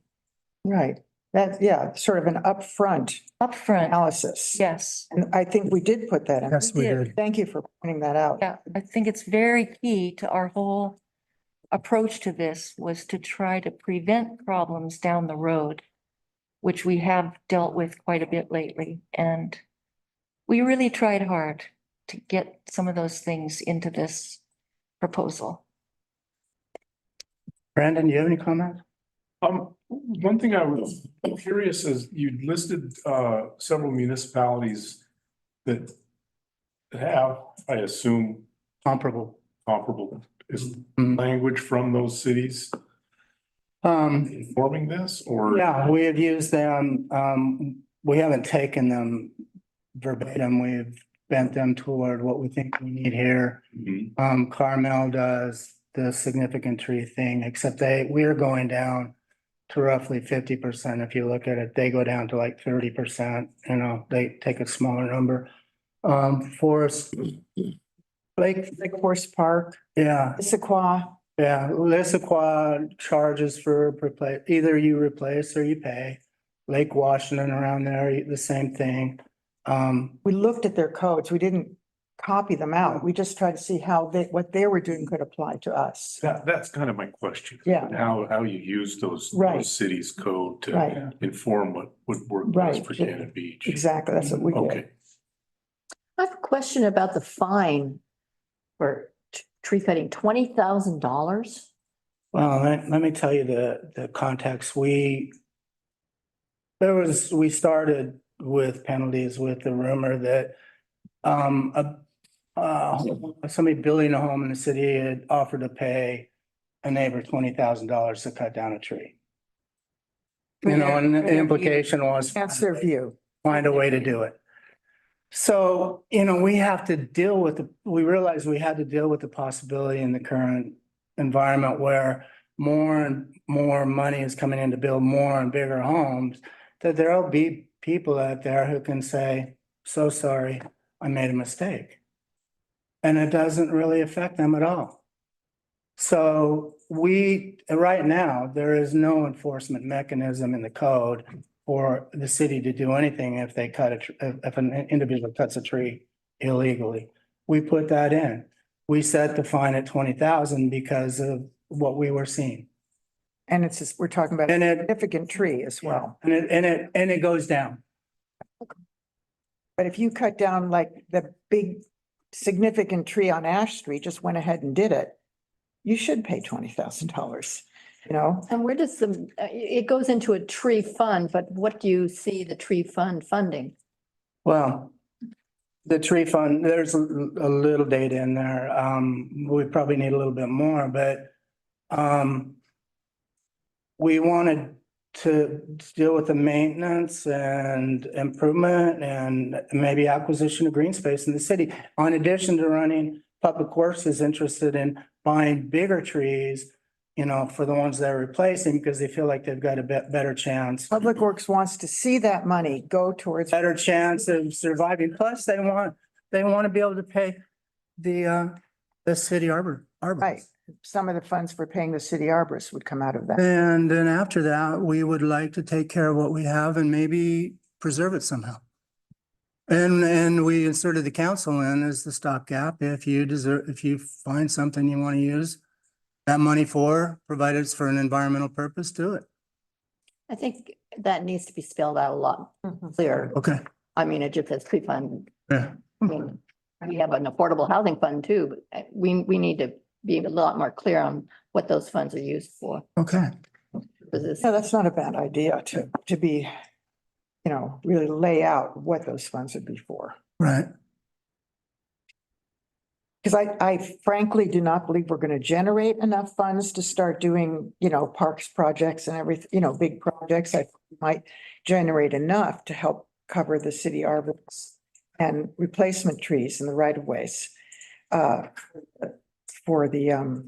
Right. That, yeah, sort of an upfront Upfront, analysis. yes. And I think we did put that in. Yes, we did. Thank you for pointing that out. Yeah, I think it's very key to our whole approach to this was to try to prevent problems down the road, which we have dealt with quite a bit lately. And we really tried hard to get some of those things into this proposal. Brandon, do you have any comments? One thing I was curious is you listed several municipalities that have, I assume, Comparable. is Mhm. language from those cities informing this or? Yeah, we have used them. We haven't taken them verbatim. We've bent them toward what we think we need here. Mhm. Carmel does the significant tree thing, except we're going down to roughly 50%. If you look at it, they go down to like 30%, you know, they take a smaller number. Forest, Lake Forest Park, yeah, Issaquah, yeah, Issaquah charges for either you replace or you pay. Lake Washington around there, the same thing. we looked at their codes. We didn't copy them out. We just tried to see what they were doing could apply to us. That's kind of my question. Yeah. How you use Right. those cities' code Right. to inform what would work best Right. for Cannon Beach. Exactly. That's what we did. Okay. I have a question about the fine for tree cutting, $20,000. Well, let me tell you the context. We started with penalties with the rumor that somebody building a home in the city had offered to pay a neighbor $20,000 to cut down a tree. You know, and the implication was That's their view. find a way to do it. So, you know, we realized we had to deal with the possibility in the current environment where more and more money is coming in to build more and bigger homes, that there'll be people out there who can say, so sorry, I made a mistake. And it doesn't really affect them at all. So right now, there is no enforcement mechanism in the code for the city to do anything if they if an individual cuts a tree illegally. We put that in. We set the fine at 20,000 because of what we were seeing. And we're talking about a And it, significant tree as well. and it goes down. But if you cut down like the big significant tree on Ash Street, just went ahead and did it, you should pay $20,000, you know? And where does it goes into a tree fund, but what do you see the tree fund funding? Well, the tree fund, there's a little data in there. We probably need a little bit more, but we wanted to deal with the maintenance and improvement and maybe acquisition of green space in the city. In addition to running, Public Works is interested in buying bigger trees, you know, for the ones they're replacing because they feel like they've got a better chance. Public Works wants to see that money go towards. Better chance of surviving. Plus, they want to be able to pay the city arbor. Right. Some of the funds for paying the city arborists would come out of that. And then after that, we would like to take care of what we have and maybe preserve it somehow. And we inserted the council in as the stopgap. If you find something you want to use that money for, provided it's for an environmental purpose, do it. I think that needs to be spelled out a lot clearer. Okay. I mean, it just says tree fund. Yeah. I mean, we have an affordable housing fund too, but we need to be a lot more clear on what those funds are used for. Okay. Because it's- Yeah, that's not a bad idea to be, you know, really lay out what those funds would be for. Right. Because I frankly do not believe we're going to generate enough funds to start doing, you know, parks projects and everything, you know, big projects. I might generate enough to help cover the city arbors and replacement trees in the right of ways. For the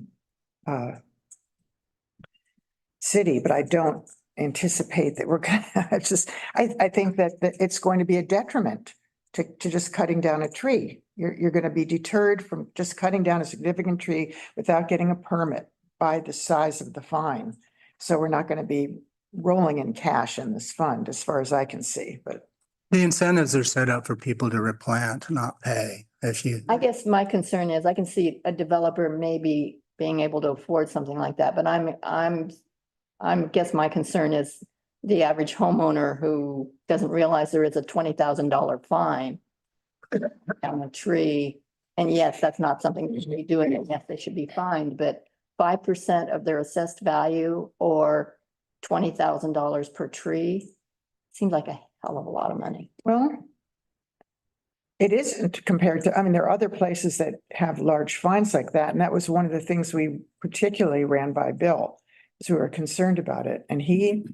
city, but I don't anticipate that we're gonna just, I think that it's going to be a detriment to just cutting down a tree. You're gonna be deterred from just cutting down a significant tree without getting a permit by the size of the fine. So we're not gonna be rolling in cash in this fund as far as I can see, but. The incentives are set up for people to replant, not pay. If you, I guess my concern is I can see a developer maybe being able to afford something like that, but I'm guess my concern is the average homeowner who doesn't realize there is a $20,000 fine on a tree. And yes, that's not something they should be doing. And yes, they should be fined, but 5% of their assessed value or $20,000 per tree seems like a hell of a lot of money. Well, it isn't compared to, I mean, there are other places that have large fines like that. And that was one of the things we particularly ran by Bill, because we were concerned about it. And he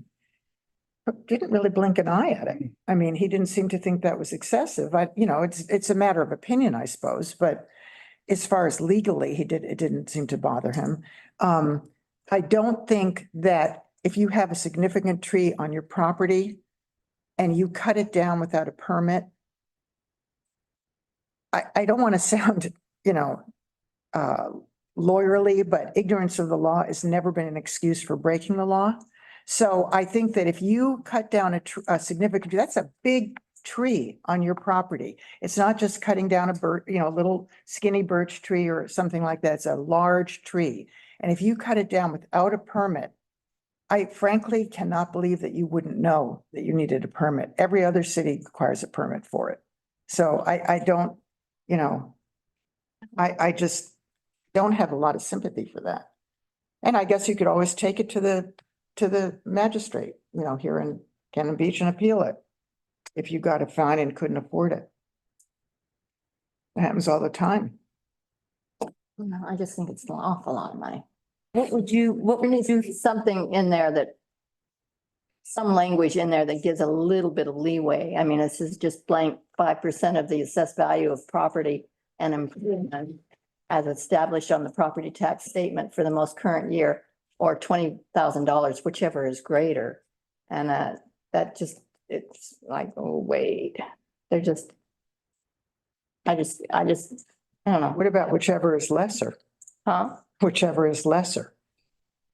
didn't really blink an eye at it. I mean, he didn't seem to think that was excessive. You know, it's a matter of opinion, I suppose, but as far as legally, it didn't seem to bother him. I don't think that if you have a significant tree on your property and you cut it down without a permit, I don't want to sound, you know, lawyerly, but ignorance of the law has never been an excuse for breaking the law. So I think that if you cut down a significant tree, that's a big tree on your property. It's not just cutting down a little skinny birch tree or something like that. It's a large tree. And if you cut it down without a permit, I frankly cannot believe that you wouldn't know that you needed a permit. Every other city requires a permit for it. So I don't, you know, I just don't have a lot of sympathy for that. And I guess you could always take it to the magistrate, you know, here in Cannon Beach and appeal it if you got a fine and couldn't afford it. It happens all the time. No, I just think it's an awful lot of money. What would you Do something in there that, some language in there that gives a little bit of leeway. I mean, this is just blank 5% of the assessed value of property and improvement as established on the property tax statement for the most current year, or $20,000, whichever is greater. And that just, it's like, oh, wait, they're just, I don't know. What about whichever is lesser? Huh? Whichever is lesser.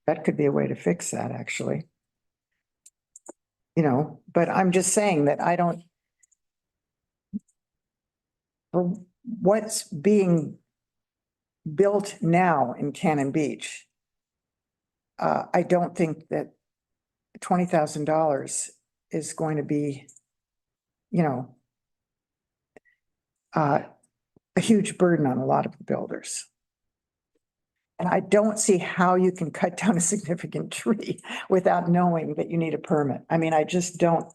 That could be a way to fix that, actually. You know, but I'm just saying that I don't. For what's being built now in Cannon Beach, I don't think that $20,000 is going to be, you know, a huge burden on a lot of builders. And I don't see how you can cut down a significant tree without knowing that you need a permit. I mean, I just don't.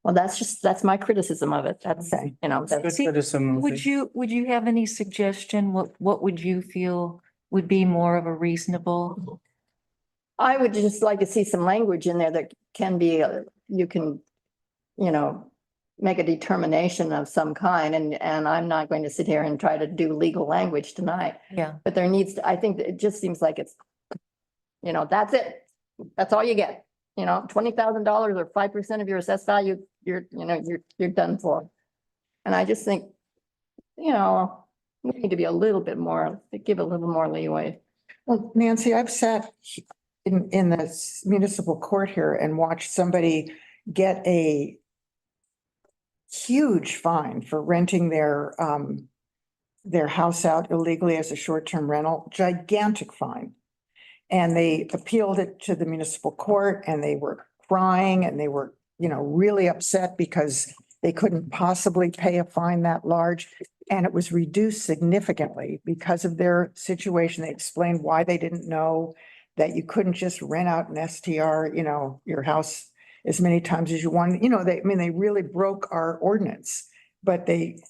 Well, that's my criticism of it. That's, Okay. you know, that's. See, criticism. would you have any suggestion? What would you feel would be more of a reasonable I would just like to see some language in there that can be, you can, make a determination of some kind, and I'm not going to sit here and try to do legal language tonight. Yeah. But there needs to, I think that it just seems like it's, that's it. That's all you get. $20,000 or 5% of your assessed value, you're done for. And I just think, we need to be a little bit more, give a little more leeway. Well, Nancy, I've sat in the municipal court here and watched somebody get a huge fine for renting their house out illegally as a short-term rental, gigantic fine. And they appealed it to the municipal court and they were crying and they were, really upset because they couldn't possibly pay a fine that large. And it was reduced significantly because of their situation. They explained why they didn't know that you couldn't just rent out an STR, your house as many times as you want. They really broke our ordinance, but they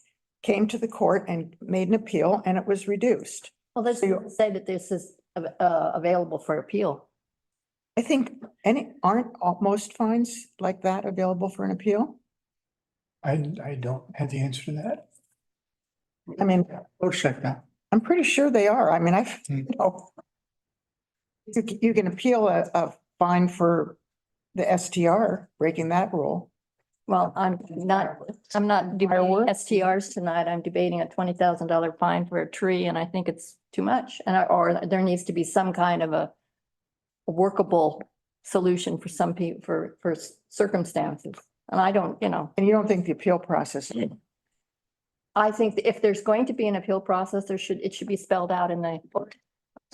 came to the court and made an appeal and it was reduced. Well, let's say that this is available for appeal. I think aren't most fines like that available for an appeal? I don't have the answer to that. I mean, We'll check that. I'm pretty sure they are. I mean, Hmm. you can appeal a fine for the STR, breaking that rule. Well, I'm not debating Fireworks? STRs tonight. I'm debating a $20,000 fine for a tree, and I think it's too much. Or there needs to be some kind of a workable solution for some people, for circumstances. And I don't, And you don't think the appeal process, I think that if there's going to be an appeal process, it should be spelled out in the,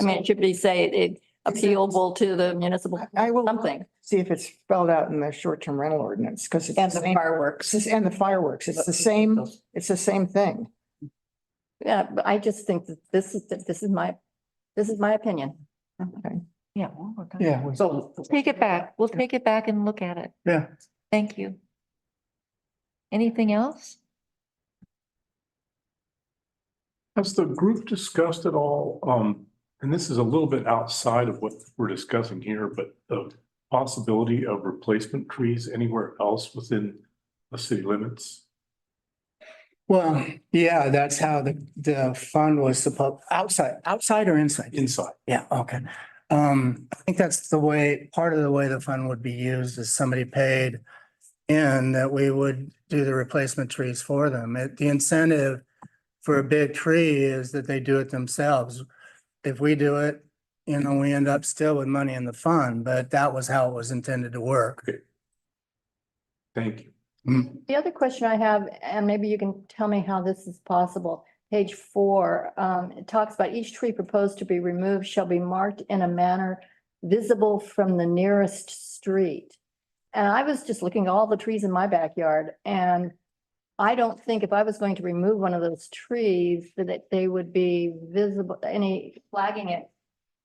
it should be it appealable to the municipal, I will something. see if it's spelled out in the short-term rental ordinance, because it's And the the same, fireworks. and the fireworks, it's the same thing. Yeah, but I just think that this is my opinion. Okay. Yeah. we're gonna- Yeah. So take it back. We'll take it back and look at it. Yeah. Thank you. Anything else? Has the group discussed at all, and this is a little bit outside of what we're discussing here, but the possibility of replacement trees anywhere else within the city limits? Well, yeah, that's how the fund was supposed, outside or inside? Inside. Yeah, okay. I think that's part of the way the fund would be used is somebody paid in that we would do the replacement trees for them. The incentive for a big tree is that they do it themselves. If we do it, we end up still with money in the fund, but that was how it was intended to work. Thank you. The other question I have, and maybe you can tell me how this is possible, page 4, it talks about each tree proposed to be removed shall be marked in a manner visible from the nearest street. And I was just looking at all the trees in my backyard, and I don't think if I was going to remove one of those trees, that they would be visible, any flagging it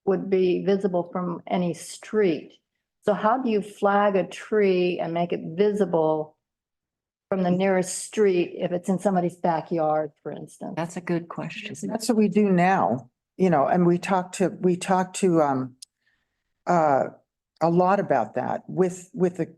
would be visible from any street. So how do you flag a tree and make it visible from the nearest street if it's in somebody's backyard, for instance? That's a good question. That's what we do now, and we talk to a lot about that with the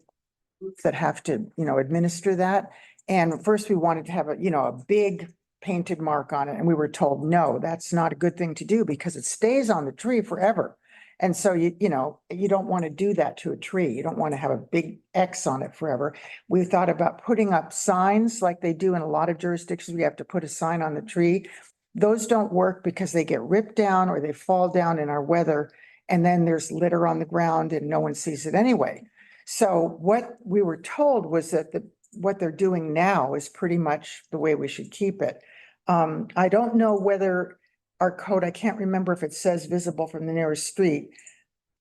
groups that have to, administer that. And first we wanted to have a big painted mark on it. And we were told, no, that's not a good thing to do because it stays on the tree forever. And so, you don't want to do that to a tree. You don't want to have a big X on it forever. We thought about putting up signs like they do in a lot of jurisdictions. We have to put a sign on the tree. Those don't work because they get ripped down or they fall down in our weather. And then there's litter on the ground and no one sees it anyway. So what we were told was that what they're doing now is pretty much the way we should keep it. I don't know whether our code, I can't remember if it says visible from the nearest street.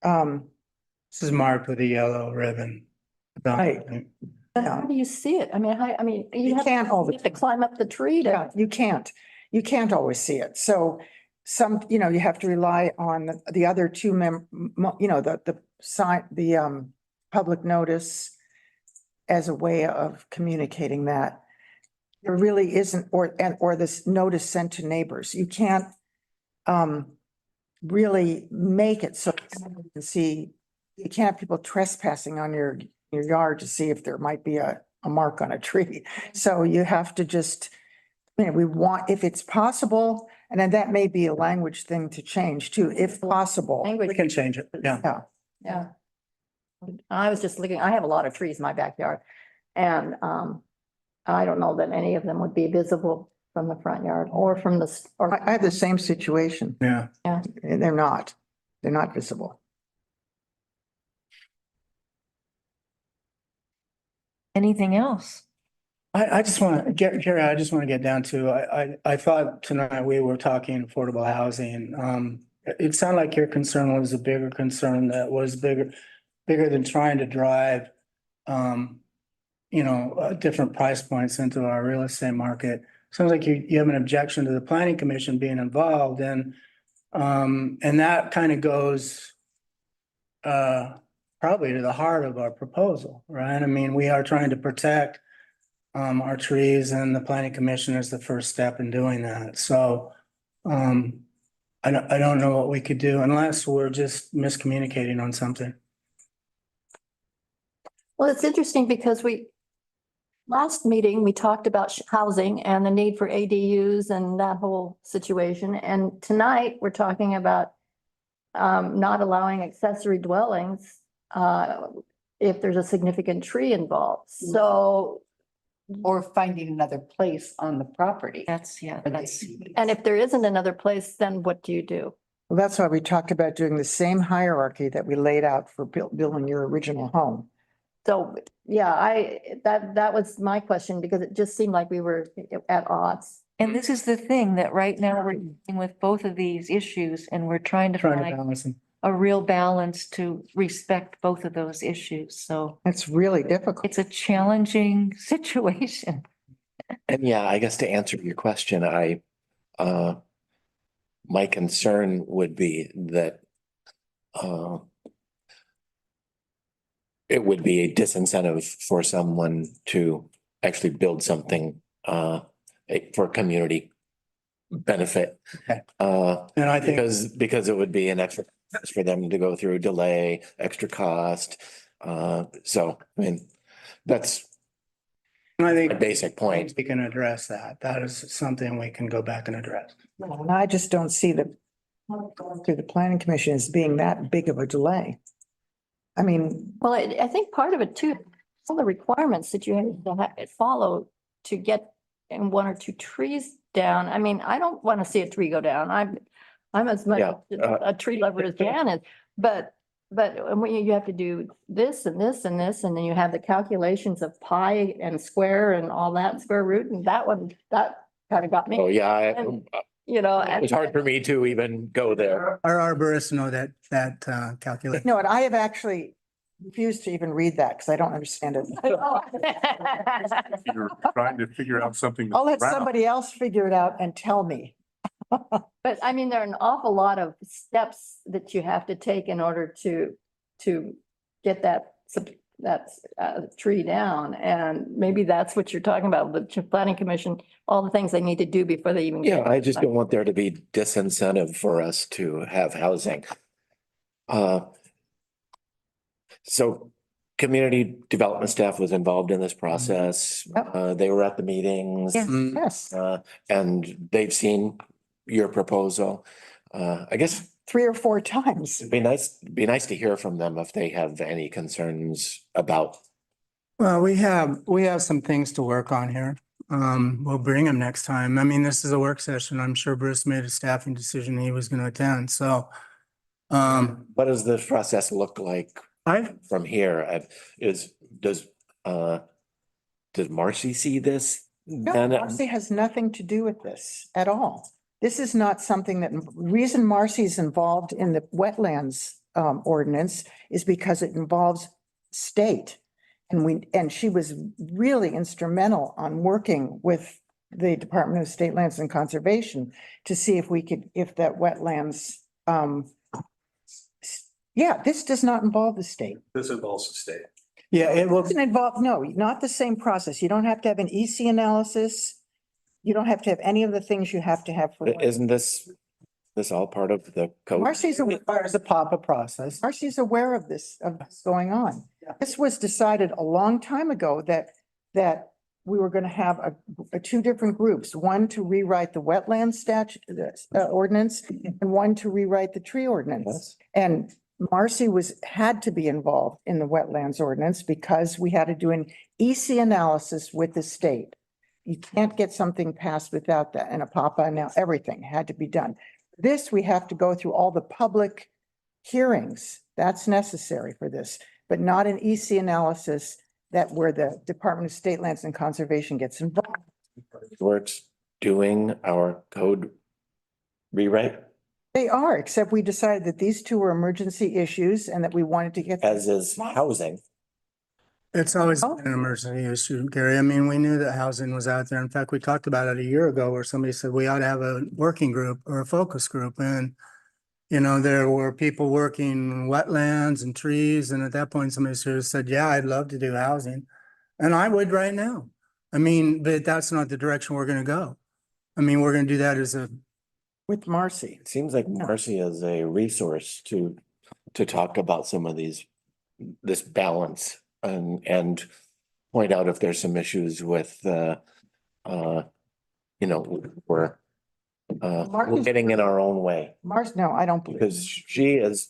This is marked with a yellow ribbon. Right. But how do you see it? You can't all the to climb up the tree Yeah, you can't always see it. So you have to rely on the other two the sign, the public notice as a way of communicating that. There really isn't, or this notice sent to neighbors. You can't really make it so you can see, you can't have people trespassing on your yard to see if there might be a mark on a tree. So you have to just, we want, if it's possible, and then that may be a language thing to change too, if possible. Language. We can change it, yeah. Yeah. Yeah. I was just looking, I have a lot of trees in my backyard and, I don't know that any of them would be visible from the front yard or from the, or. I have the same situation. Yeah. And they're not visible. Anything else? I just want to get, Jerry, I just want to get down to, I thought tonight we were talking affordable housing. It sounded like your concern was a bigger concern that was bigger than trying to drive, different price points into our real estate market. Sounds like you have an objection to the planning commission being involved and that kind of goes probably to the heart of our proposal, right? I mean, we are trying to protect our trees and the planning commission is the first step in doing that. So I don't know what we could do unless we're just miscommunicating on something. Well, it's interesting because last meeting, we talked about housing and the need for ADUs and that whole situation. And tonight, we're talking about not allowing accessory dwellings if there's a significant tree involved. So, Or finding another place on the property. That's, and if there isn't another place, then what do you do? Well, that's why we talked about doing the same hierarchy that we laid out for building your original home. So, yeah, that was my question because it just seemed like we were at odds. and this is the thing that right now we're dealing with both of these issues and we're trying to Trying to find balance them. a real balance to respect both of those issues. So It's really difficult. it's a challenging situation. And yeah, I guess to answer your question, my concern would be that it would be a disincentive for someone to actually build something for community benefit. Okay. And I think. Because it would be an extra cost for them to go through, delay, extra cost. So, I mean, that's I a think basic point. we can address that. That is something we can go back and address. And I just don't see going through the planning commission as being that big of a delay. I mean, Well, I think part of it too, all the requirements that you have to follow to get in one or two trees down. I mean, I don't want to see a tree go down. I'm as much Yeah, a tree lover as Jan is, but when you have to do this and this and this, and then you have the calculations of pi and square and all that square root, and that kind of got Oh, me, yeah, And- you know. it was hard for me to even go there. Our arborists know that calculation. no, and I have actually refused to even read that because I don't understand it. You're trying to figure out something. I'll let that's round. somebody else figure it out and tell me. But I mean, there are an awful lot of steps that you have to take in order to get that tree down. And maybe that's what you're talking about, the planning commission, all the things they need to do before they even. Yeah, get- I just don't want there to be disincentive for us to have housing. So community development staff was involved in this process. Yep. They were at the meetings. Yeah. Mm, Yes, And they've seen your proposal. I guess 3 or 4 times. it'd be nice to hear from them if they have any concerns about. Well, we have some things to work on here. We'll bring them next time. I mean, this is a work session. I'm sure Bruce made a staffing decision he was gonna attend, so. What does the process look like I, from here? Does Marcy see this? No, then? Marcy has nothing to do with this at all. This is not something reason Marcy's involved in the wetlands ordinance is because it involves state. And she was really instrumental on working with the Department of State Lands and Conservation to see if that wetlands, yeah, this does not involve the state. This involves the state. yeah, it will, Doesn't involve, no, not the same process. You don't have to have an EC analysis. You don't have to have any of the things you have to have for. Isn't this This all part of the code? Marcy's aware. Requires a PAPA process. Marcy's aware of this going on. This was decided a long time ago that we were gonna have two different groups, one to rewrite the wetland statute, ordinance, and one to rewrite the tree ordinance. And Marcy had to be involved in the wetlands ordinance because we had to do an EC analysis with the state. You can't get something passed without that, and a PAPA, now everything had to be done. This, we have to go through all the public hearings. That's necessary for this, but not an EC analysis where the Department of State Lands and Conservation gets involved. Works doing our code rewrite, They are, except we decided that these two were emergency issues and that we wanted to get. as is housing. It's always been an emergency issue, Gary. I mean, we knew that housing was out there. In fact, we talked about it a year ago where somebody said we ought to have a working group or a focus group. And, you know, there were people working wetlands and trees. And at that point, somebody sort of said, yeah, I'd love to do housing. And I would right now. I mean, but that's not the direction we're going to go. I mean, we're going to do that as a, With Marcy. It seems like Marcy is a resource to talk about some of this balance and point out if there's some issues with, you know, we're getting in our own way, No, I don't believe. because she is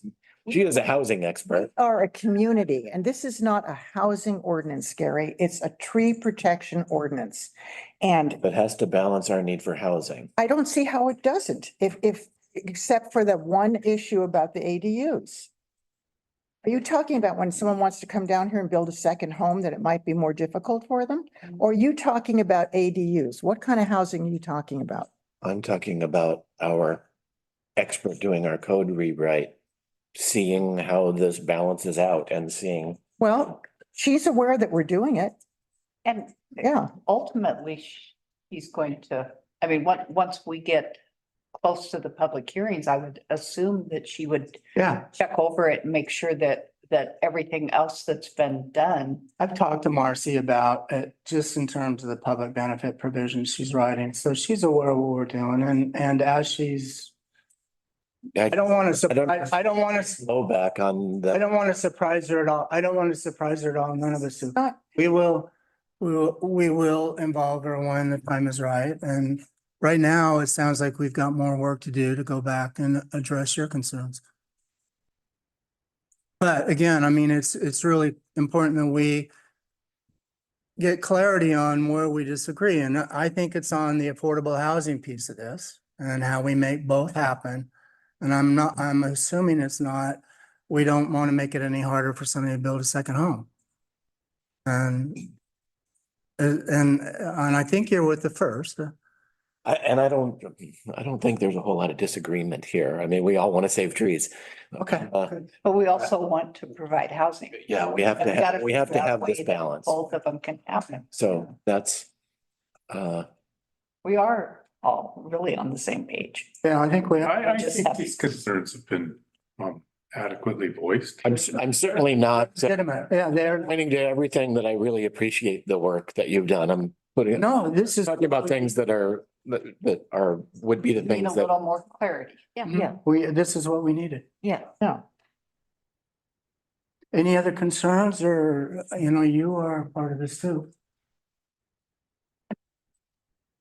a housing expert. Are a community, and this is not a housing ordinance, Gary. It's a tree protection ordinance. And But has to balance our need for housing. I don't see how it doesn't, except for that one issue about the ADUs. Are you talking about when someone wants to come down here and build a second home, that it might be more difficult for them? Or are you talking about ADUs? What kind of housing are you talking about? I'm talking about our expert doing our code rewrite, seeing how this balances out and seeing. Well, she's aware that we're doing it. And Yeah. ultimately, he's going to, I mean, once we get close to the public hearings, I would assume that she would yeah. check over it and make sure that everything else that's been done. I've talked to Marcy about it just in terms of the public benefit provisions she's writing. So she's aware of what we're doing and as she's, I don't want to, I don't want to, Slow back on I the, don't want to surprise her at all. I don't want to surprise her at all. None of us do. We will involve her when the time is right. And right now, it sounds like we've got more work to do to go back and address your concerns. But again, I mean, it's really important that we get clarity on where we disagree. And I think it's on the affordable housing piece of this and how we make both happen. And I'm assuming it's not, we don't want to make it any harder for somebody to build a second home. And I think you're with the first. I don't think there's a whole lot of disagreement here. I mean, we all want to save trees. Okay. But we also want to provide housing. Yeah, we have to We've gotta have, we have to figure out have a this way that balance. Both of them can happen. So that's, We are all really on the same page. Yeah, I think we. I just think have- these concerns have been adequately voiced. I'm certainly not Legitimate. Yeah, they're, pointing to everything that I really appreciate the work that you've done. I'm putting, no, this is. talking about things that would be the Need a things that. little more clarity. Yeah. Yeah, this is what we needed. Yeah. Yeah. Any other concerns or, you know, you are part of this too.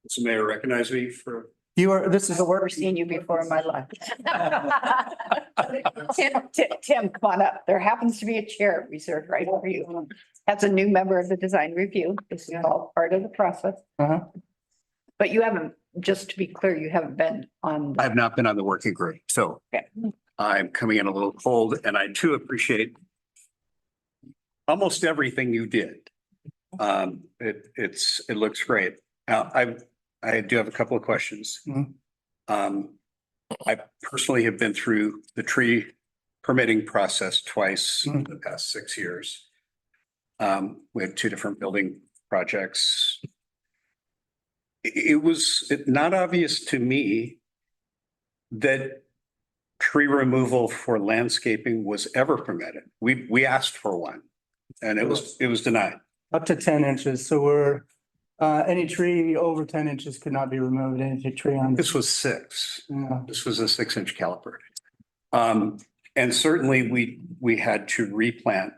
Does the mayor recognize me for? You are, this is a I've work. never seen you before in my life. Tim, come on up. There happens to be a chair reserved right for you. As a new member of the design review, this is all part of the process. Uh-huh. But you haven't, just to be clear, you haven't been on. I have not been on the working group, so Okay. I'm coming in a little cold and I too appreciate almost everything you did. It looks great. Now, I do have a couple of questions. Mhm. I personally have been through the tree permitting process twice in Mhm. the past 6 years. We had 2 different building projects. It was not obvious to me that tree removal for landscaping was ever permitted. We asked for one and it was denied. Up to 10 inches. So we're, Any tree over 10 inches could not be removed, any tree on. This was 6. Yeah. This was a 6-inch caliper. And certainly we had to replant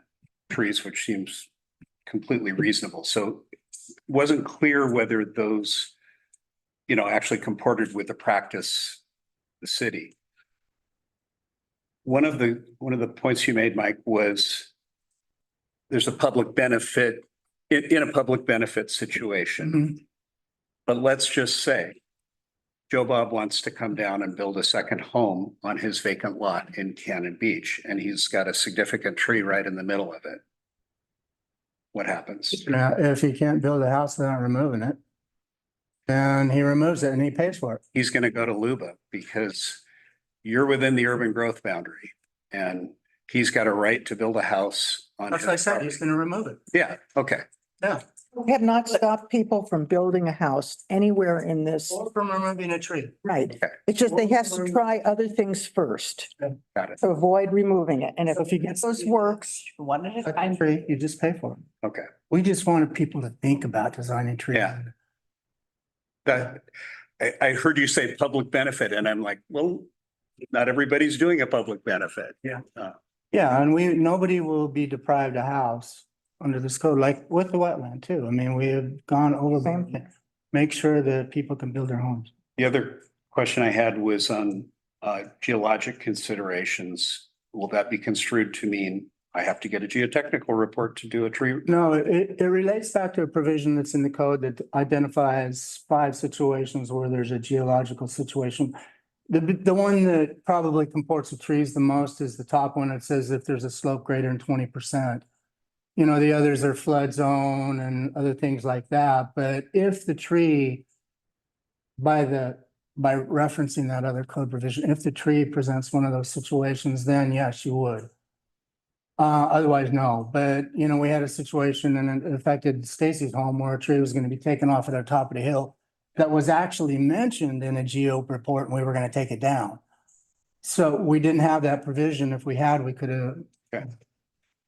trees, which seems completely reasonable. So it wasn't clear whether those, actually comported with the practice, of the city. One of the points you made, Mike, was there's a public benefit in a public benefit situation. But let's just say Joe Bob wants to come down and build a second home on his vacant lot in Cannon Beach, and he's got a significant tree right in the middle of it. What happens? Now, if he can't build a house without removing it, then he removes it and he pays for it. He's going to go to LUBA because you're within the urban growth boundary and he's got a right to build a house on. That's his what I said, property. he's gonna remove it. Yeah, okay. Yeah. We have not stopped people from building a house anywhere in this. Or from removing a tree. Right. Okay. It's just they have to try other things first Got it. to avoid removing it. And if he gets those works, One at a A time. tree, you just pay for it. Okay. We just wanted people to think about designing trees. Yeah. That, I heard you say public benefit and I'm like, well, not everybody's doing a public benefit. Yeah. Yeah, and nobody will be deprived a house under this code, like with the wetland too. I mean, we have gone over, make sure that people can build their homes. The other question I had was on geologic considerations. Will that be construed to mean I have to get a geotechnical report to do a tree? No, it relates back to a provision that's in the code that identifies 5 situations where there's a geological situation. The one that probably comports with trees the most is the top one. It says if there's a slope greater than 20%. The others are flood zone and other things like that. But if the tree, by referencing that other code provision, if the tree presents one of those situations, then yes, you would. Otherwise, no. But, we had a situation and it affected Stacy's home where a tree was going to be taken off at the top of the hill that was actually mentioned in a geo report and we were going to take it down. So we didn't have that provision. If we had, we could have. Okay.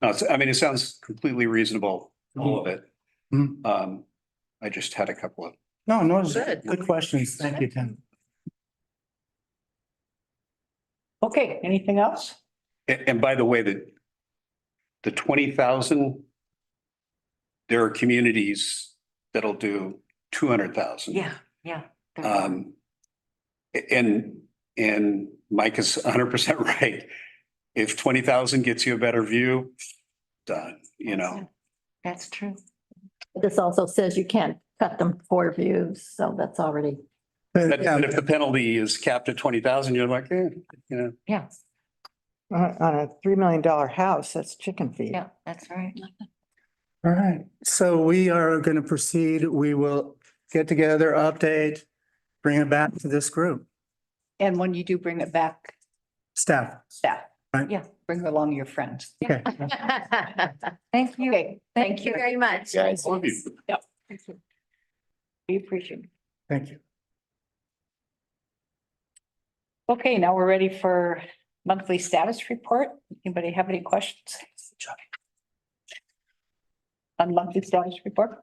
No, it sounds completely reasonable, all of it. Mhm. I just had a couple of. No, good questions. Thank you, Tim. Okay, anything else? And by the way, the 20,000, there are communities that'll do 200,000. Yeah. And Mike is 100% right. If 20,000 gets you a better view, done, That's true. This also says you can't cut them for views, so that's already. But if the penalty is capped at 20,000, you're like, Yeah, on a $3 million house, that's chicken feed. yeah, that's right. All right, so we are going to proceed. We will get together, update, bring it back to this group, And when you do bring it back, staff. Right. Yeah. bring along your friends. Okay. Thank you. Okay, thank you very much. Guys. Love you. Yep. We appreciate it. Thank you. Okay, now we're ready for monthly status report. Anybody have any questions? On monthly status report?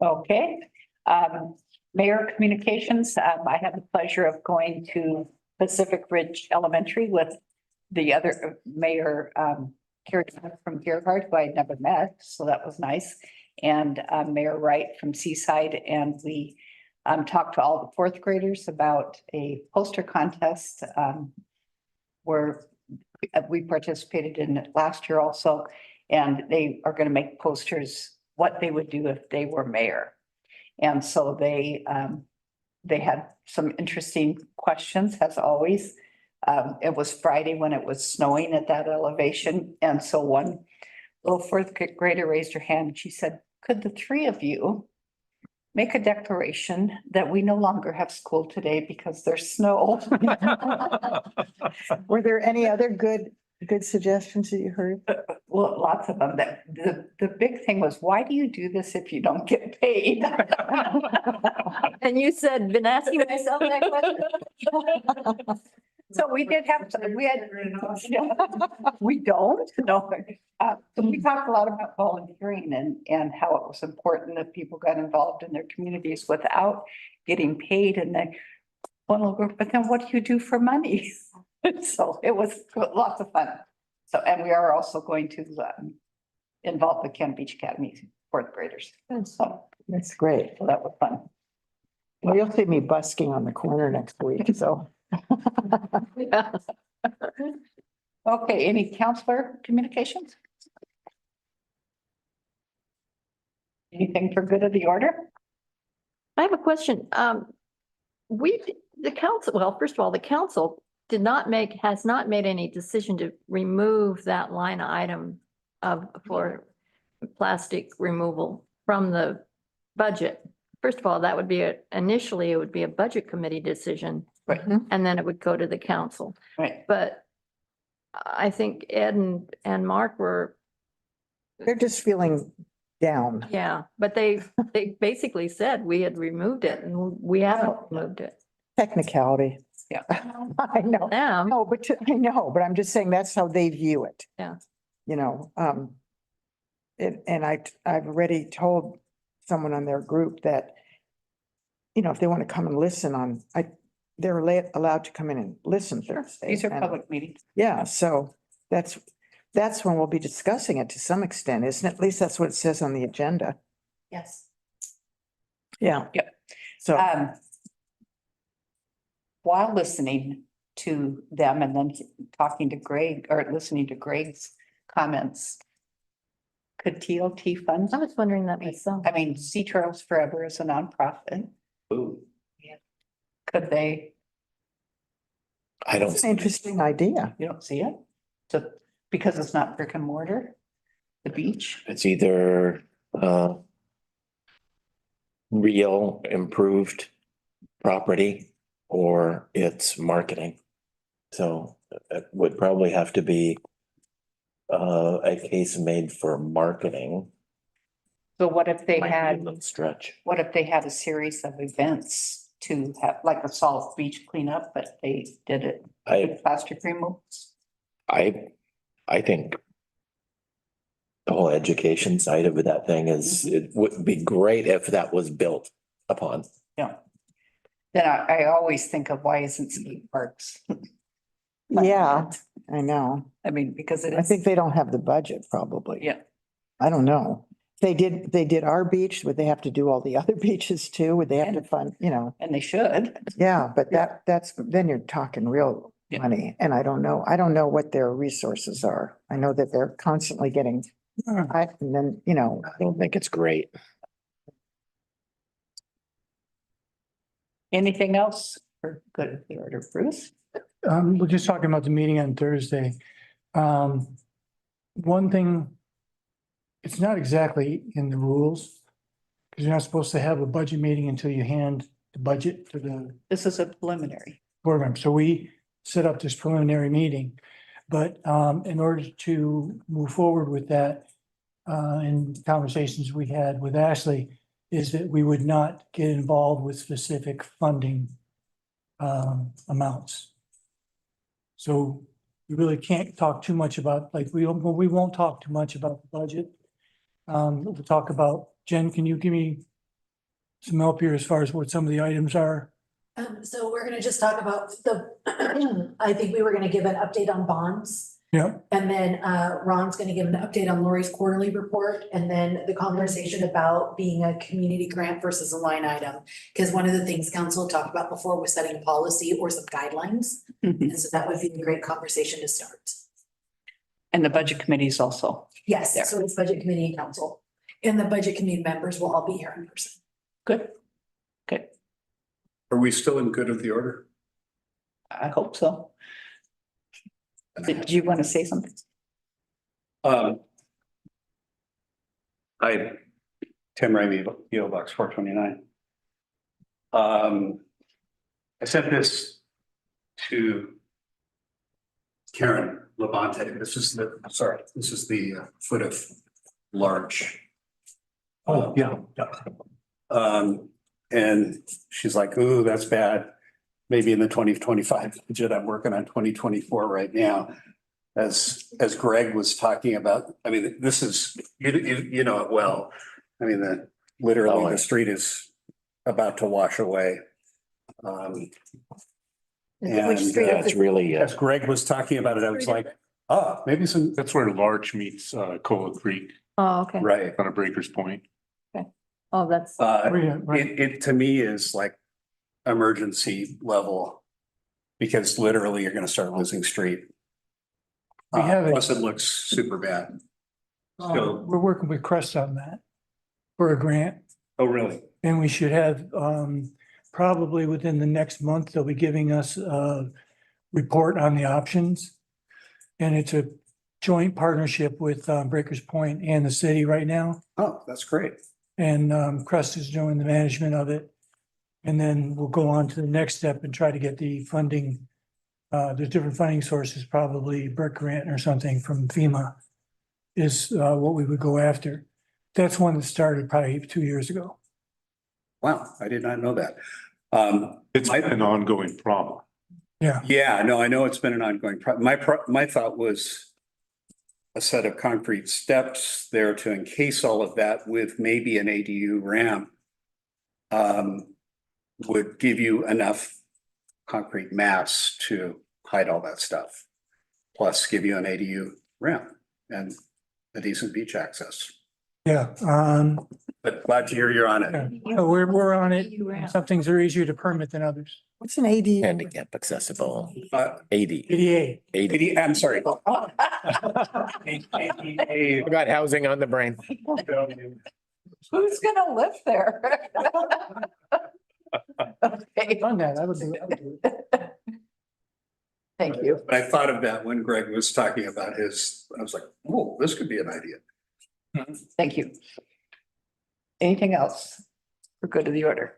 Okay, Mayor Communications, I had the pleasure of going to Pacific Ridge Elementary with the other Mayor, Carrie from Gerhard, who I had never met, so that was nice. And Mayor Wright from Seaside, and we talked to all the 4th graders about a poster contest where we participated in it last year also, and they are going to make posters what they would do if they were mayor. And so they had some interesting questions, as always. It was Friday when it was snowing at that elevation, and so one little 4th grader raised her hand and she said, could the 3 of you make a declaration that we no longer have school today because there's snow? Were there any other good suggestions that you heard? Well, lots of them. The big thing was, why do you do this if you don't get paid? And you said, been asking myself that question. So we did have, we don't, no. So we talked a lot about volunteering and how it was important that people got involved in their communities without getting paid and then one little group, but then what do you do for money? So it was lots of fun. So, and we are also going to involve the Cannon Beach Academy fourth graders. And so That's great. that was fun. Well, you'll see me busking on the corner next week, so. Okay, any counselor communications? Anything for good of the order? I have a question. The council, well, first of all, the council has not made any decision to remove that line item for plastic removal from the budget. First of all, that would be initially it would be a budget committee decision. Right. And then it would go to the council. Right. But I think Ed and Mark were, They're just feeling down. yeah, but they basically said we had removed it and we haven't removed it. Technicality. Yeah. I know. Them, No, but I know, but I'm just saying that's how they view it. Yeah. You know, and I've already told someone on their group that, you know, if they want to come and listen they're allowed to come in and listen Thursday. These are and- public meetings. Yeah, so that's when we'll be discussing it to some extent, isn't it? At least that's what it says on the agenda. Yes. Yeah. Yep. So, While listening to them and then talking to Greg or listening to Greg's comments. Could TOT funds, I was wondering that myself. I mean, Sea Turtles Forever is a nonprofit. Ooh. Could they, I don't, it's an interesting idea. you don't see it? So, because it's not brick and mortar, the beach, it's either real improved property or it's marketing. So it would probably have to be a case made for marketing. so what if they Might be a had, little stretch. what if they had a series of events to have, like a Salt Beach cleanup, but they did it with plastic removals? I think the whole education side of that thing is, it would be great if that was built upon. Yeah. Then I always think of why isn't skate parks? Yeah, I know. I mean, because it I is, think they don't have the budget probably. yeah, I don't know. They did our beach. Would they have to do all the other beaches too? Would they have to fund, you know? and they should. Yeah, but then you're talking real Yeah. money and I don't know what their resources are. I know that they're constantly getting, and then, you know, I don't think it's great. Anything else for good of the order, Bruce? We're just talking about the meeting on Thursday. One thing, it's not exactly in the rules. Because you're not supposed to have a budget meeting until you hand the budget to the This is a preliminary. board member. So we set up this preliminary meeting. But in order to move forward with that, in conversations we had with Ashley, is that we would not get involved with specific funding amounts. So we really can't talk too much about, like, we won't talk too much about the budget. We'll talk about, Jen, can you give me some help here as far as what some of the items are? So we're gonna just talk about I think we were gonna give an update on bonds. Yeah, And then Ron's gonna give an update on Lori's quarterly report and then the conversation about being a community grant versus a line item. Because one of the things council talked about before was setting a policy or some guidelines. And so that would be a great conversation to start. And the budget committees also. Yes, There. so it's budget committee and council. And the budget committee members will all be here in person. Good. Good. Are we still in good of the order? I hope so. Did you want to say something? Tim Ramey, PO Box 429. I sent this to Karen Labonte. This is the foot of large. yeah. And she's like, ooh, that's bad. maybe in the 2025 budget. I'm working on 2024 right now. As Greg was talking about, I mean, this is, you know it well. I mean, literally the street is about to wash away. Which And street Yeah, is it's it? really, as Greg was talking about it, I was like, maybe some, That's where Larch meets Cola Creek Oh, okay. right. on a Breaker's Point. Oh, that's, It to me is like emergency level. Because literally you're gonna start losing street. We have it. Plus it looks super bad. So, We're working with Crest on that for a grant, oh, really? and we should have, probably within the next month, they'll be giving us a report on the options. And it's a joint partnership with, Breakers Point and the city right now. Oh, that's great. And Crest is doing the management of it. And then we'll go on to the next step and try to get the funding. There's different funding sources, probably brick grant or something from FEMA is what we would go after. That's one that started probably 2 years ago. Wow, I did not know that. It's an ongoing problem. Yeah, Yeah, no, I know it's been an ongoing my thought was a set of concrete steps there to encase all of that with maybe an ADU ramp would give you enough concrete mass to hide all that stuff. Plus give you an ADU ramp and a decent beach access. yeah. But glad to hear you're on it. So we're on it. Some things are easier to permit than others. What's an AD? handicap accessible, Uh, 80. ADA. 80. I'm sorry. I got housing on the brain. Who's gonna live there? Okay, On that, I would do it. thank you. But I thought of that when Greg was talking about his, I was like, oh, this could be an idea. Thank you. Anything else for good of the order?